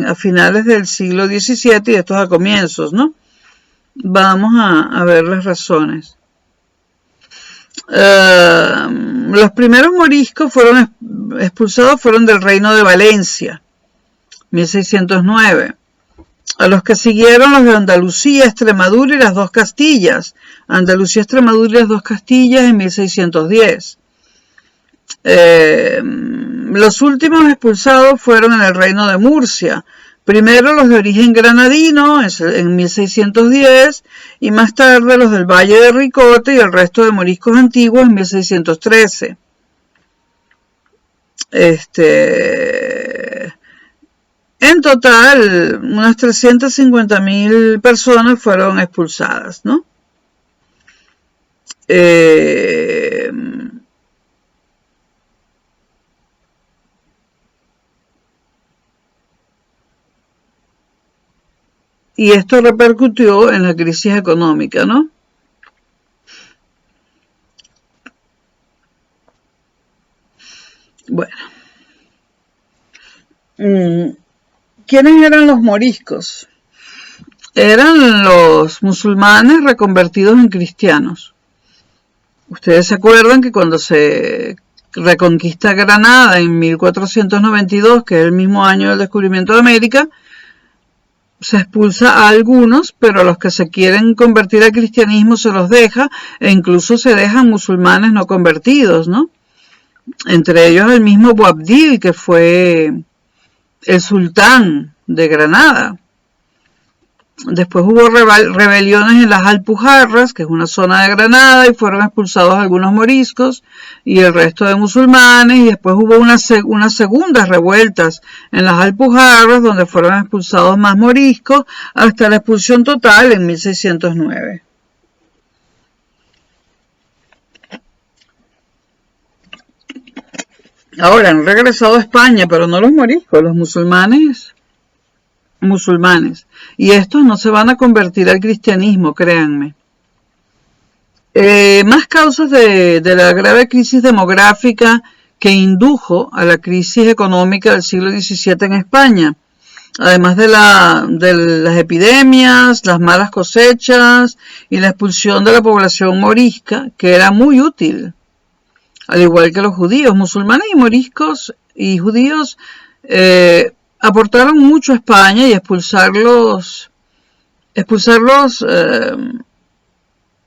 a finales del siglo XVII y estos a comienzos, ¿no? Vamos a ver las razones. Los primeros moriscos expulsados fueron del reino de Valencia, 1609. A los que siguieron los de Andalucía, Extremadura y las dos Castillas. Andalucía, Extremadura y las dos Castillas en 1610. Los últimos expulsados fueron en el reino de Murcia. Primero los de origen granadino en 1610 y más tarde los del Valle de Ricote y el resto de moriscos antiguos en 1613. En total, unas 350.000 personas fueron expulsadas, ¿no? Y esto repercutió en la crisis económica, ¿no? Bueno. ¿Quiénes eran los moriscos? Eran los musulmanes reconvertidos en cristianos. Ustedes se acuerdan que cuando se reconquista Granada en 1492, que es el mismo año del descubrimiento de América, se expulsa a algunos, pero a los que se quieren convertir al cristianismo se los deja, e incluso se dejan musulmanes no convertidos, ¿no? Entre ellos el mismo Boabdil, que fue el sultán de Granada. Después hubo rebeliones en las Alpujarras, que es una zona de Granada, y fueron expulsados algunos moriscos y el resto de musulmanes, y después hubo unas segundas revueltas en las Alpujarras, donde fueron expulsados más moriscos, hasta la expulsión total en 1609. Ahora han regresado a España, pero no los moriscos, los musulmanes. Y estos no se van a convertir al cristianismo, créanme. Más causas de la grave crisis demográfica que indujo a la crisis económica del siglo XVII en España. Además de las epidemias, las malas cosechas y la expulsión de la población morisca, que era muy útil. Al igual que los judíos, musulmanes y moriscos y judíos aportaron mucho a España, y expulsarlos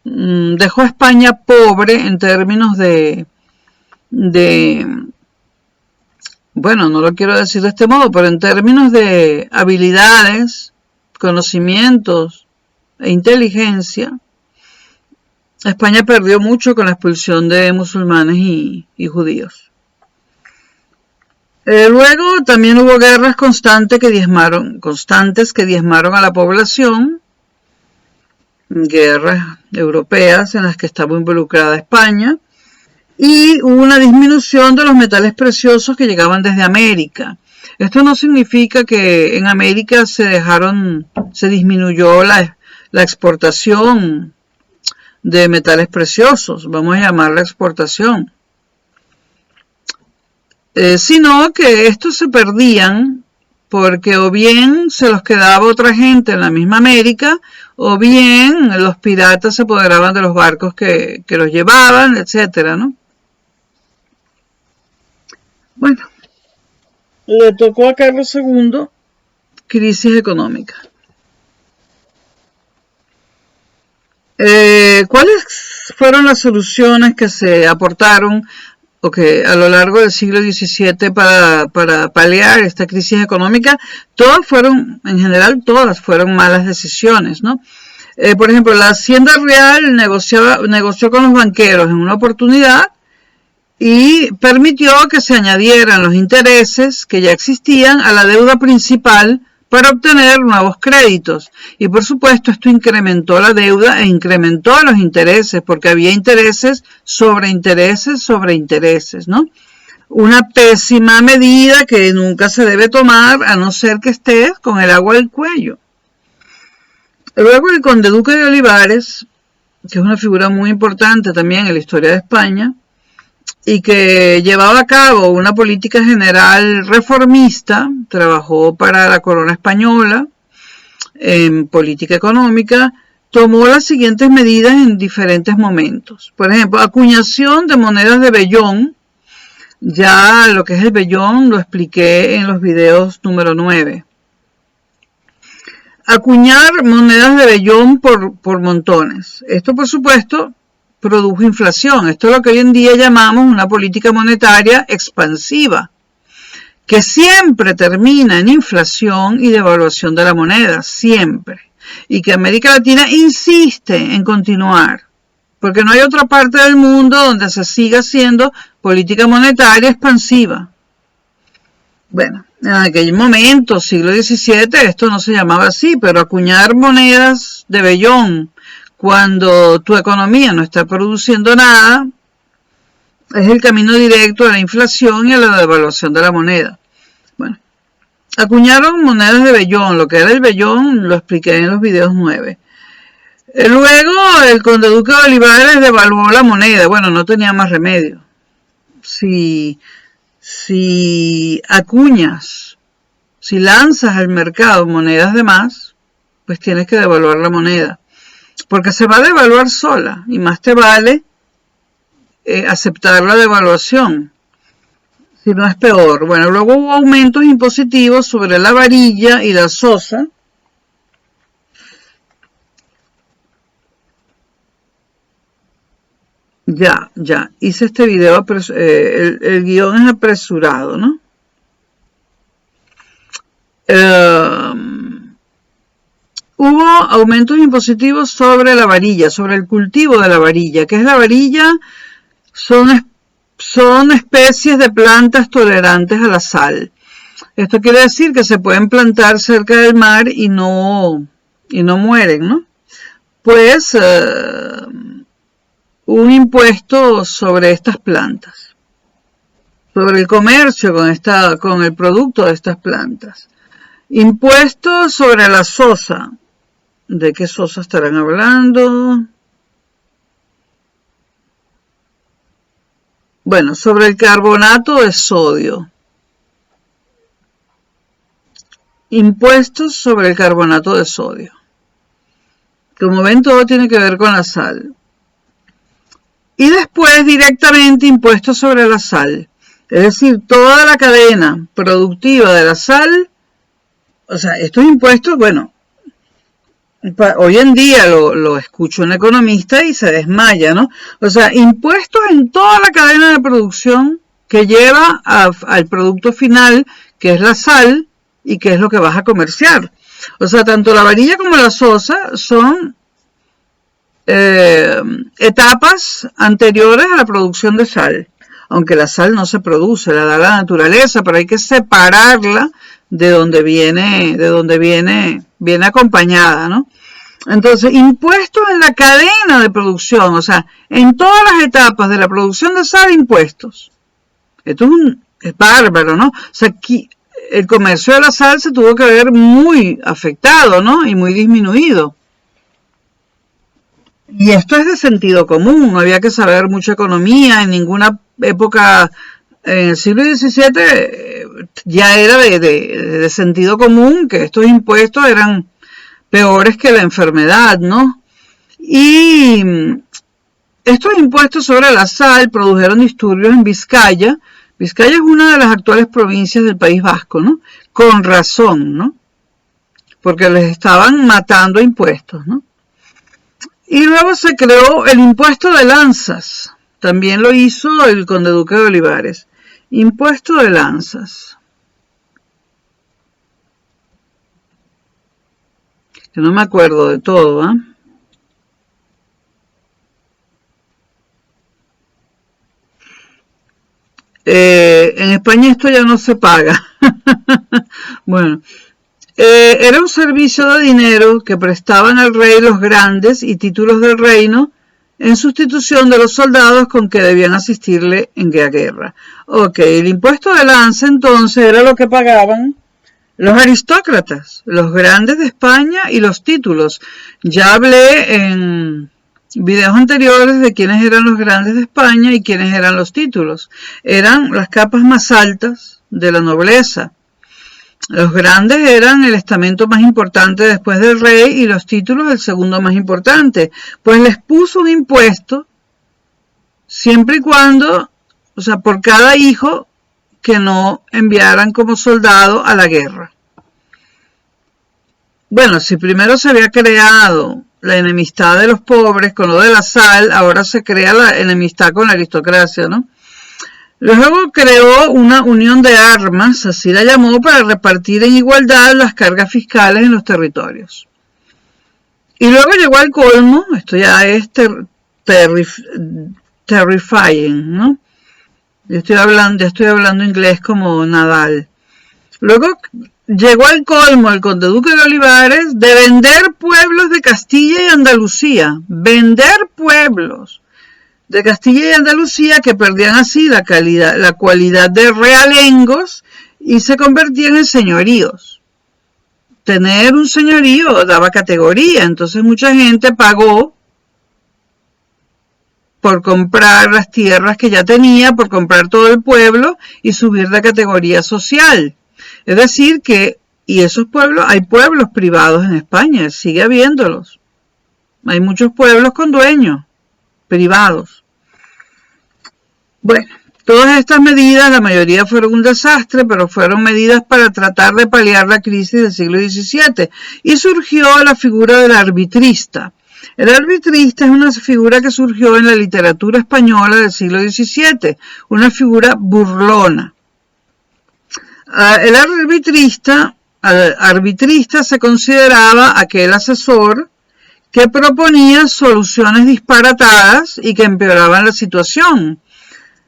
dejó a España pobre en términos bueno, no lo quiero decir de este modo, pero en términos de habilidades, conocimientos e inteligencia. España perdió mucho con la expulsión de musulmanes y judíos. Luego también hubo guerras constantes que diezmaron a la población, guerras europeas en las que estaba involucrada España, y hubo una disminución de los metales preciosos que llegaban desde América. Esto no significa que en América se disminuyó la exportación de metales preciosos, vamos a llamarla exportación, sino que estos se perdían porque o bien se los quedaba otra gente en la misma América, o bien los piratas se apoderaban de los barcos que los llevaban, etcétera, ¿no? Bueno, le tocó a Carlos II crisis económica. ¿Cuáles fueron las soluciones que se aportaron o que a lo largo del siglo XVII para paliar esta crisis económica? Todas fueron, en general, todas fueron malas decisiones, ¿no? Por ejemplo, la Hacienda Real negoció con los banqueros en una oportunidad y permitió que se añadieran los intereses que ya existían a la deuda principal para obtener nuevos créditos. Y por supuesto esto incrementó la deuda e incrementó los intereses, porque había intereses sobre intereses sobre intereses, ¿no? Una pésima medida que nunca se debe tomar a no ser que estés con el agua al cuello. Luego el conde duque de Olivares, que es una figura muy importante también en la historia de España, y que llevaba a cabo una política general reformista, trabajó para la corona española en política económica, tomó las siguientes medidas en diferentes momentos. Por ejemplo, acuñación de monedas de vellón. Ya lo que es el vellón lo expliqué en los videos número 9. Acuñar monedas de vellón por montones. Esto, por supuesto, produjo inflación. Esto es lo que hoy en día llamamos una política monetaria expansiva, que siempre termina en inflación y devaluación de la moneda, siempre. Y que América Latina insiste en continuar, porque no hay otra parte del mundo donde se siga haciendo política monetaria expansiva. Bueno, en aquel momento, siglo XVII, esto no se llamaba así, pero acuñar monedas de vellón cuando tu economía no está produciendo nada es el camino directo a la inflación y a la devaluación de la moneda. Bueno, acuñaron monedas de vellón. Lo que era el vellón lo expliqué en los videos 9. Luego el conde duque de Olivares devaluó la moneda. Bueno, no tenía más remedio. Si acuñas, si lanzas al mercado monedas de más, pues tienes que devaluar la moneda, porque se va a devaluar sola, y más te vale aceptar la devaluación, si no es peor. Bueno, luego hubo aumentos impositivos sobre la varilla y la sosa. Ya, hice este video, el guión es apresurado, ¿no? Hubo aumentos impositivos sobre la varilla, sobre el cultivo de la varilla. ¿Qué es la varilla? Son especies de plantas tolerantes a la sal. Esto quiere decir que se pueden plantar cerca del mar y no mueren, ¿no? Pues un impuesto sobre estas plantas, sobre el comercio con el producto de estas plantas. Impuestos sobre la sosa. ¿De qué sosa estarán hablando? Bueno, sobre el carbonato de sodio. Impuestos sobre el carbonato de sodio. Como ven, todo tiene que ver con la sal. Y después directamente impuestos sobre la sal. Es decir, toda la cadena productiva de la sal, o sea, estos impuestos, bueno, hoy en día lo escucho un economista y se desmaya, ¿no? O sea, impuestos en toda la cadena de producción que lleva al producto final, que es la sal y que es lo que vas a comerciar. O sea, tanto la varilla como la sosa son etapas anteriores a la producción de sal. Aunque la sal no se produce, la da la naturaleza, pero hay que separarla de donde viene acompañada, ¿no? Entonces, impuestos en la cadena de producción, o sea, en todas las etapas de la producción de sal, impuestos. Esto es bárbaro, ¿no? O sea, aquí, el comercio de la sal se tuvo que ver muy afectado, ¿no? Y muy disminuido. Y esto es de sentido común, no había que saber mucha economía, en ninguna época, en el siglo XVII ya era de sentido común que estos impuestos eran peores que la enfermedad, ¿no? Y estos impuestos sobre la sal produjeron disturbios en Vizcaya. Vizcaya es una de las actuales provincias del País Vasco, ¿no? Con razón, ¿no? Porque les estaban matando a impuestos, ¿no? Y luego se creó el impuesto de lanzas. También lo hizo el conde duque de Olivares. Impuesto de lanzas. Que no me acuerdo de todo, ¿ah? En España esto ya no se paga. Bueno, era un servicio de dinero que prestaban al rey los grandes y títulos del reino en sustitución de los soldados con que debían asistirle en la guerra. Ok, el impuesto de lanza entonces era lo que pagaban los aristócratas, los grandes de España y los títulos. Ya hablé en videos anteriores de quiénes eran los grandes de España y quiénes eran los títulos. Eran las capas más altas de la nobleza. Los grandes eran el estamento más importante después del rey y los títulos el segundo más importante. Pues les puso un impuesto siempre y cuando, o sea, por cada hijo que no enviaran como soldado a la guerra. Bueno, si primero se había creado la enemistad de los pobres con lo de la sal, ahora se crea la enemistad con la aristocracia, ¿no? Luego creó una unión de armas, así la llamó, para repartir en igualdad las cargas fiscales en los territorios. Y luego llegó al colmo, esto ya es terrifying, ¿no? Yo estoy hablando inglés como Nadal. Luego llegó al colmo el conde duque de Olivares de vender pueblos de Castilla y Andalucía. Vender pueblos de Castilla y Andalucía que perdían así la cualidad de realengos y se convertían en señoríos. Tener un señorío daba categoría, entonces mucha gente pagó por comprar las tierras que ya tenía, por comprar todo el pueblo y subir de categoría social. Es decir que, y esos pueblos, hay pueblos privados en España, sigue habiéndolos. Hay muchos pueblos con dueños privados. Bueno, todas estas medidas, la mayoría fueron un desastre, pero fueron medidas para tratar de paliar la crisis del siglo XVII. Y surgió la figura del arbitrista. El arbitrista es una figura que surgió en la literatura española del siglo XVII, una figura burlona. El arbitrista se consideraba aquel asesor que proponía soluciones disparatadas y que empeoraban la situación.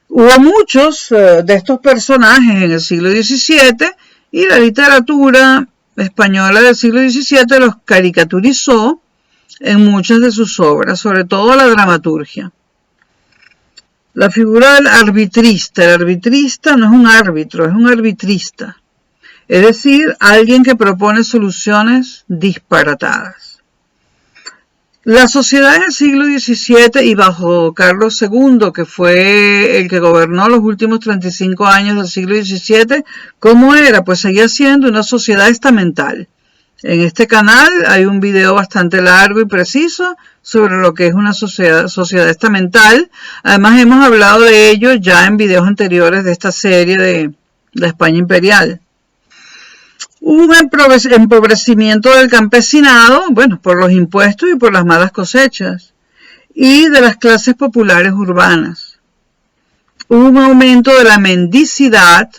Hubo muchos de estos personajes en el siglo XVII y la literatura española del siglo XVII los caricaturizó en muchas de sus obras, sobre todo la dramaturgia. La figura del arbitrista. El arbitrista no es un árbitro, es un arbitrista. Es decir, alguien que propone soluciones disparatadas. La sociedad en el siglo XVII y bajo Carlos II, que fue el que gobernó los últimos 35 años del siglo XVII, ¿cómo era? Pues seguía siendo una sociedad estamental. En este canal hay un video bastante largo y preciso sobre lo que es una sociedad estamental. Además hemos hablado de ello ya en videos anteriores de esta serie de la España imperial. Hubo un empobrecimiento del campesinado, bueno, por los impuestos y por las malas cosechas, y de las clases populares urbanas. Hubo un aumento de la mendicidad,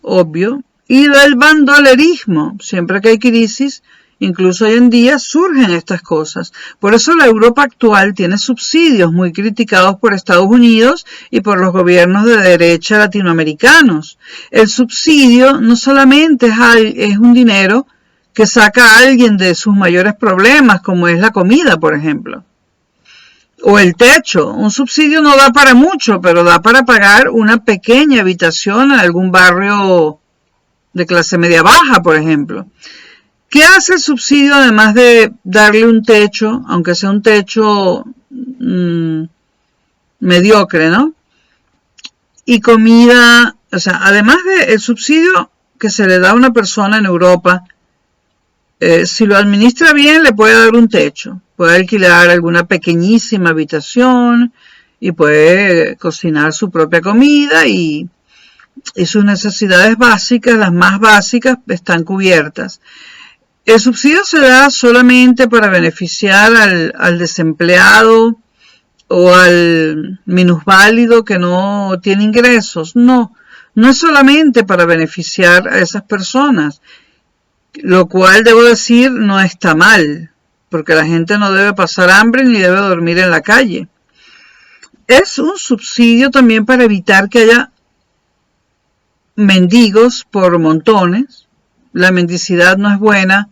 obvio, y del bandolerismo. Siempre que hay crisis, incluso hoy en día, surgen estas cosas. Por eso la Europa actual tiene subsidios muy criticados por Estados Unidos y por los gobiernos de derecha latinoamericanos. El subsidio no solamente es un dinero que saca a alguien de sus mayores problemas, como es la comida, por ejemplo, o el techo. Un subsidio no da para mucho, pero da para pagar una pequeña habitación en algún barrio de clase media baja, por ejemplo. ¿Qué hace el subsidio además de darle un techo, aunque sea un techo mediocre, ¿no? Y comida, o sea, además del subsidio que se le da a una persona en Europa, si lo administra bien le puede dar un techo, puede alquilar alguna pequeñísima habitación y puede cocinar su propia comida y sus necesidades básicas, las más básicas, están cubiertas. El subsidio se da solamente para beneficiar al desempleado o al minusválido que no tiene ingresos. No, no es solamente para beneficiar a esas personas, lo cual debo decir no está mal, porque la gente no debe pasar hambre ni debe dormir en la calle. Es un subsidio también para evitar que haya mendigos por montones. La mendicidad no es buena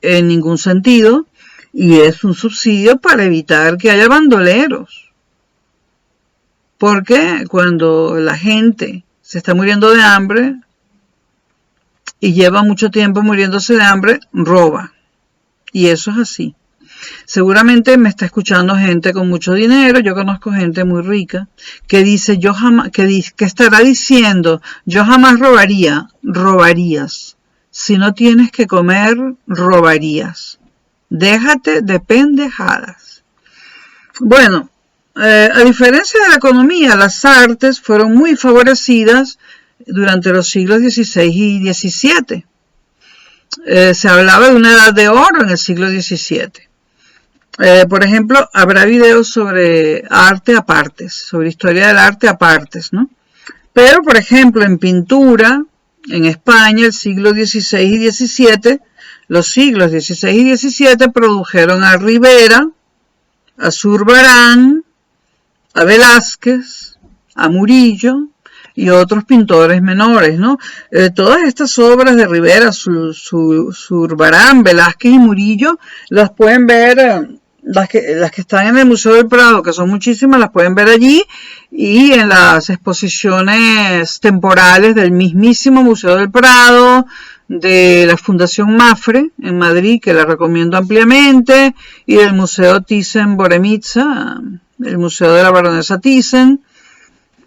en ningún sentido y es un subsidio para evitar que haya bandoleros. Porque cuando la gente se está muriendo de hambre y lleva mucho tiempo muriéndose de hambre, roba. Y eso es así. Seguramente me está escuchando gente con mucho dinero. Yo conozco gente muy rica que dice, yo jamás, que estará diciendo, yo jamás robaría. Robarías. Si no tienes que comer, robarías. Déjate de pendejadas. Bueno, a diferencia de la economía, las artes fueron muy favorecidas durante los siglos XVI y XVII. Se hablaba de una edad de oro en el siglo XVII. Por ejemplo, habrá videos sobre arte a partes, sobre historia del arte a partes, ¿no? Pero, por ejemplo, en pintura, en España, el siglo XVI y XVII, los siglos XVI y XVII produjeron a Ribera, a Zurbarán, a Velázquez, a Murillo y otros pintores menores, ¿no? Todas estas obras de Ribera, Zurbarán, Velázquez y Murillo, las pueden ver, las que están en el Museo del Prado, que son muchísimas, las pueden ver allí y en las exposiciones temporales del mismísimo Museo del Prado, de la Fundación Mafre en Madrid, que la recomiendo ampliamente, y del Museo Thyssen-Bornemisza, el Museo de la Baronesa Thyssen.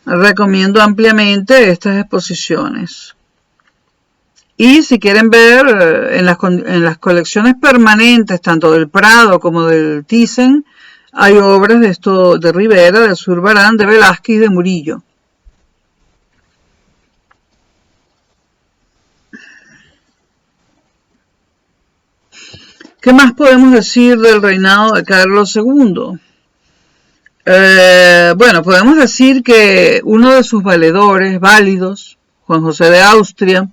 Recomiendo ampliamente estas exposiciones. Y si quieren ver en las colecciones permanentes, tanto del Prado como del Thyssen, hay obras de Ribera, de Zurbarán, de Velázquez y de Murillo. ¿Qué más podemos decir del reinado de Carlos II? Bueno, podemos decir que uno de sus valedores válidos, Juan José de Austria,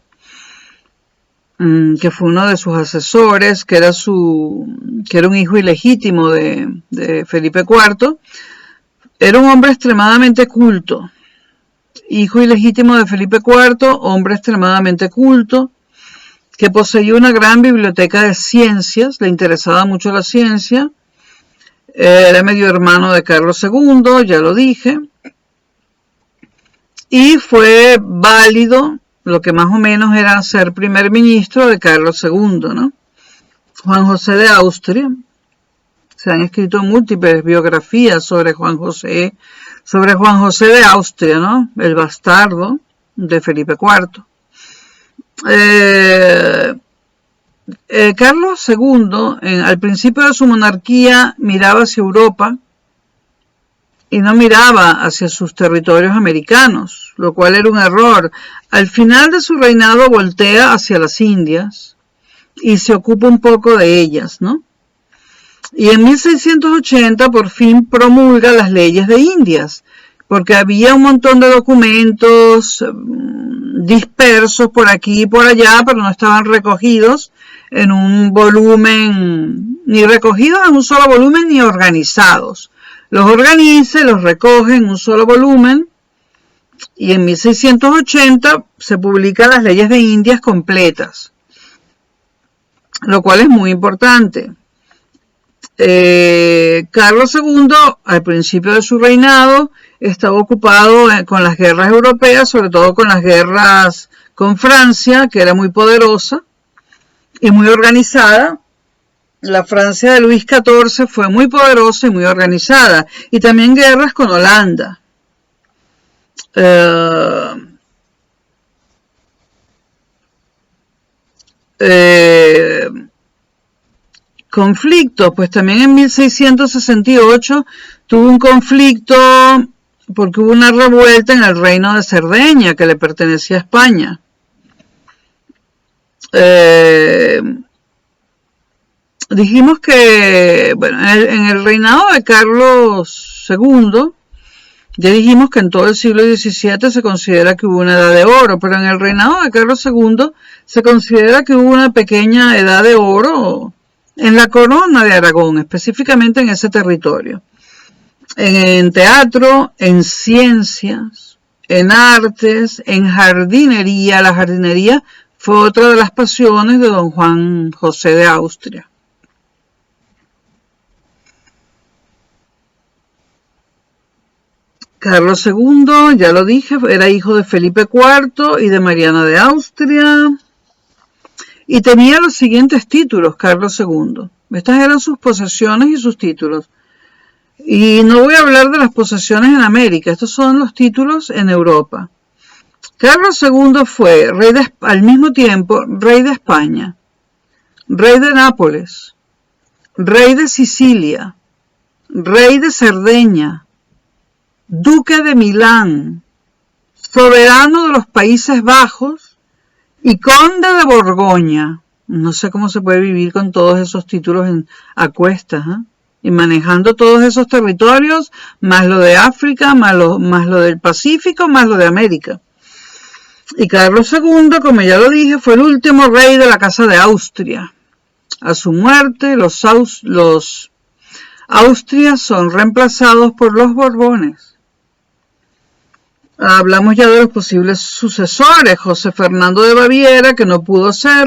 que fue uno de sus asesores, que era un hijo ilegítimo de Felipe IV, era un hombre extremadamente culto. Hijo ilegítimo de Felipe IV, hombre extremadamente culto, que poseía una gran biblioteca de ciencias, le interesaba mucho la ciencia, era medio hermano de Carlos II, ya lo dije, y fue válido, lo que más o menos era ser primer ministro de Carlos II, ¿no? Juan José de Austria. Se han escrito múltiples biografías sobre Juan José de Austria, ¿no? El bastardo de Felipe IV. Carlos II, al principio de su monarquía, miraba hacia Europa y no miraba hacia sus territorios americanos, lo cual era un error. Al final de su reinado voltea hacia las Indias y se ocupa un poco de ellas, ¿no? Y en 1680 por fin promulga las leyes de Indias, porque había un montón de documentos dispersos por aquí y por allá, pero no estaban recogidos en un volumen, ni recogidos en un solo volumen, ni organizados. Los organiza, los recoge en un solo volumen, y en 1680 se publican las leyes de Indias completas, lo cual es muy importante. Carlos II, al principio de su reinado, estaba ocupado con las guerras europeas, sobre todo con las guerras con Francia, que era muy poderosa y muy organizada. La Francia de Luis XIV fue muy poderosa y muy organizada, y también guerras con Holanda. Conflictos, pues también en 1668 tuvo un conflicto porque hubo una revuelta en el reino de Cerdeña, que le pertenecía a España. Dijimos que, bueno, en el reinado de Carlos II, ya dijimos que en todo el siglo XVII se considera que hubo una edad de oro, pero en el reinado de Carlos II se considera que hubo una pequeña edad de oro en la corona de Aragón, específicamente en ese territorio. En teatro, en ciencias, en artes, en jardinería. La jardinería fue otra de las pasiones de don Juan José de Austria. Carlos II, ya lo dije, era hijo de Felipe IV y de Mariana de Austria, y tenía los siguientes títulos, Carlos II. Estas eran sus posesiones y sus títulos. Y no voy a hablar de las posesiones en América, estos son los títulos en Europa. Carlos II fue al mismo tiempo rey de España, rey de Nápoles, rey de Sicilia, rey de Cerdeña, duque de Milán, soberano de los Países Bajos y conde de Borgoña. No sé cómo se puede vivir con todos esos títulos a cuestas, ¿eh? Y manejando todos esos territorios, más lo de África, más lo del Pacífico, más lo de América. Y Carlos II, como ya lo dije, fue el último rey de la Casa de Austria. A su muerte, los Austrias son reemplazados por los Borbones. Hablamos ya de los posibles sucesores. José Fernando de Baviera, que no pudo ser,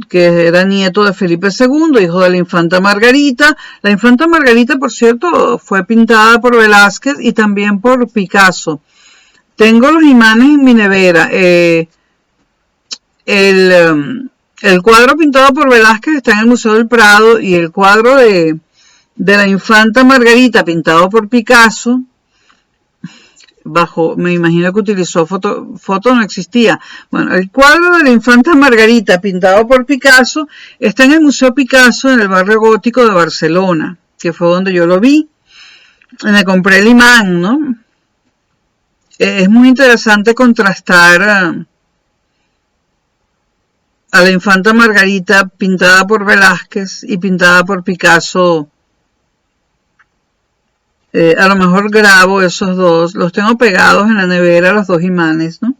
que era nieto de Felipe II, hijo de la infanta Margarita. La infanta Margarita, por cierto, fue pintada por Velázquez y también por Picasso. Tengo los imanes en mi nevera. El cuadro pintado por Velázquez está en el Museo del Prado, y el cuadro de la infanta Margarita pintado por Picasso, me imagino que utilizó foto no existía. Bueno, el cuadro de la infanta Margarita pintado por Picasso está en el Museo Picasso en el barrio gótico de Barcelona, que fue donde yo lo vi. Me compré el imán, ¿no? Es muy interesante contrastar a la infanta Margarita pintada por Velázquez y pintada por Picasso. A lo mejor grabo esos dos, los tengo pegados en la nevera, los dos imanes, ¿no?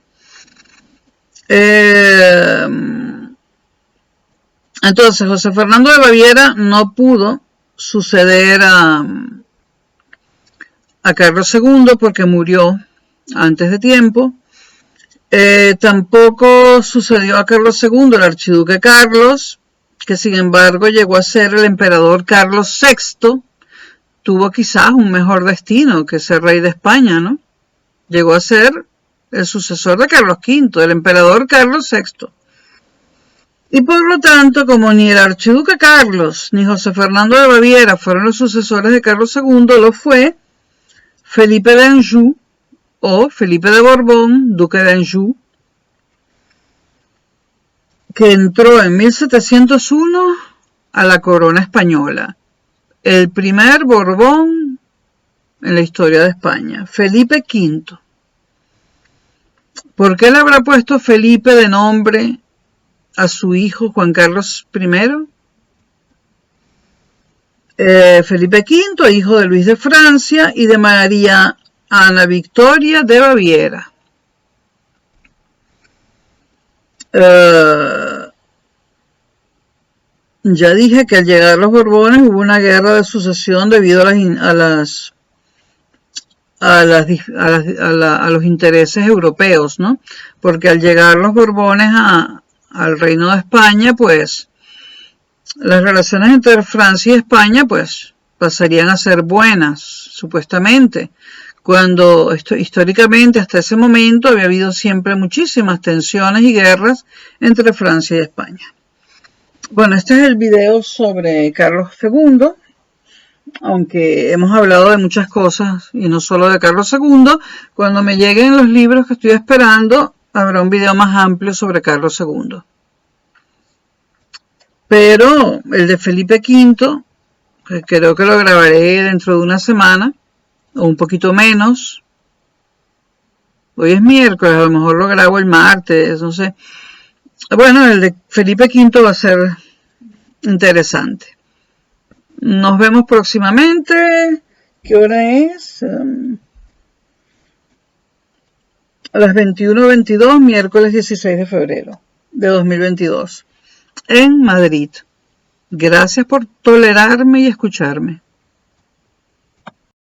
Entonces, José Fernando de Baviera no pudo suceder a Carlos II porque murió antes de tiempo. Tampoco sucedió a Carlos II el archiduque Carlos, que sin embargo llegó a ser el emperador Carlos VI. Tuvo quizás un mejor destino que ser rey de España, ¿no? Llegó a ser el sucesor de Carlos V, el emperador Carlos VI. Y por lo tanto, como ni el archiduque Carlos ni José Fernando de Baviera fueron los sucesores de Carlos II, lo fue Felipe de Anjou o Felipe de Borbón, duque de Anjou, que entró en 1701 a la corona española. El primer Borbón en la historia de España, Felipe V. ¿Por qué le habrá puesto Felipe de nombre a su hijo Juan Carlos I? Felipe V, hijo de Luis de Francia y de María Ana Victoria de Baviera. Ya dije que al llegar los Borbones hubo una guerra de sucesión debido a los intereses europeos, ¿no? Porque al llegar los Borbones al Reino de España, pues las relaciones entre Francia y España, pues pasarían a ser buenas, supuestamente, cuando históricamente hasta ese momento había habido siempre muchísimas tensiones y guerras entre Francia y España. Bueno, este es el video sobre Carlos II, aunque hemos hablado de muchas cosas y no solo de Carlos II. Cuando me lleguen los libros que estoy esperando, habrá un video más amplio sobre Carlos II. Pero el de Felipe V, que creo que lo grabaré dentro de una semana, o un poquito menos. Hoy es miércoles, a lo mejor lo grabo el martes, no sé. Bueno, el de Felipe V va a ser interesante. Nos vemos próximamente. ¿Qué hora es? A las 21:22, miércoles 16 de febrero de 2022, en Madrid. Gracias por tolerarme y escucharme.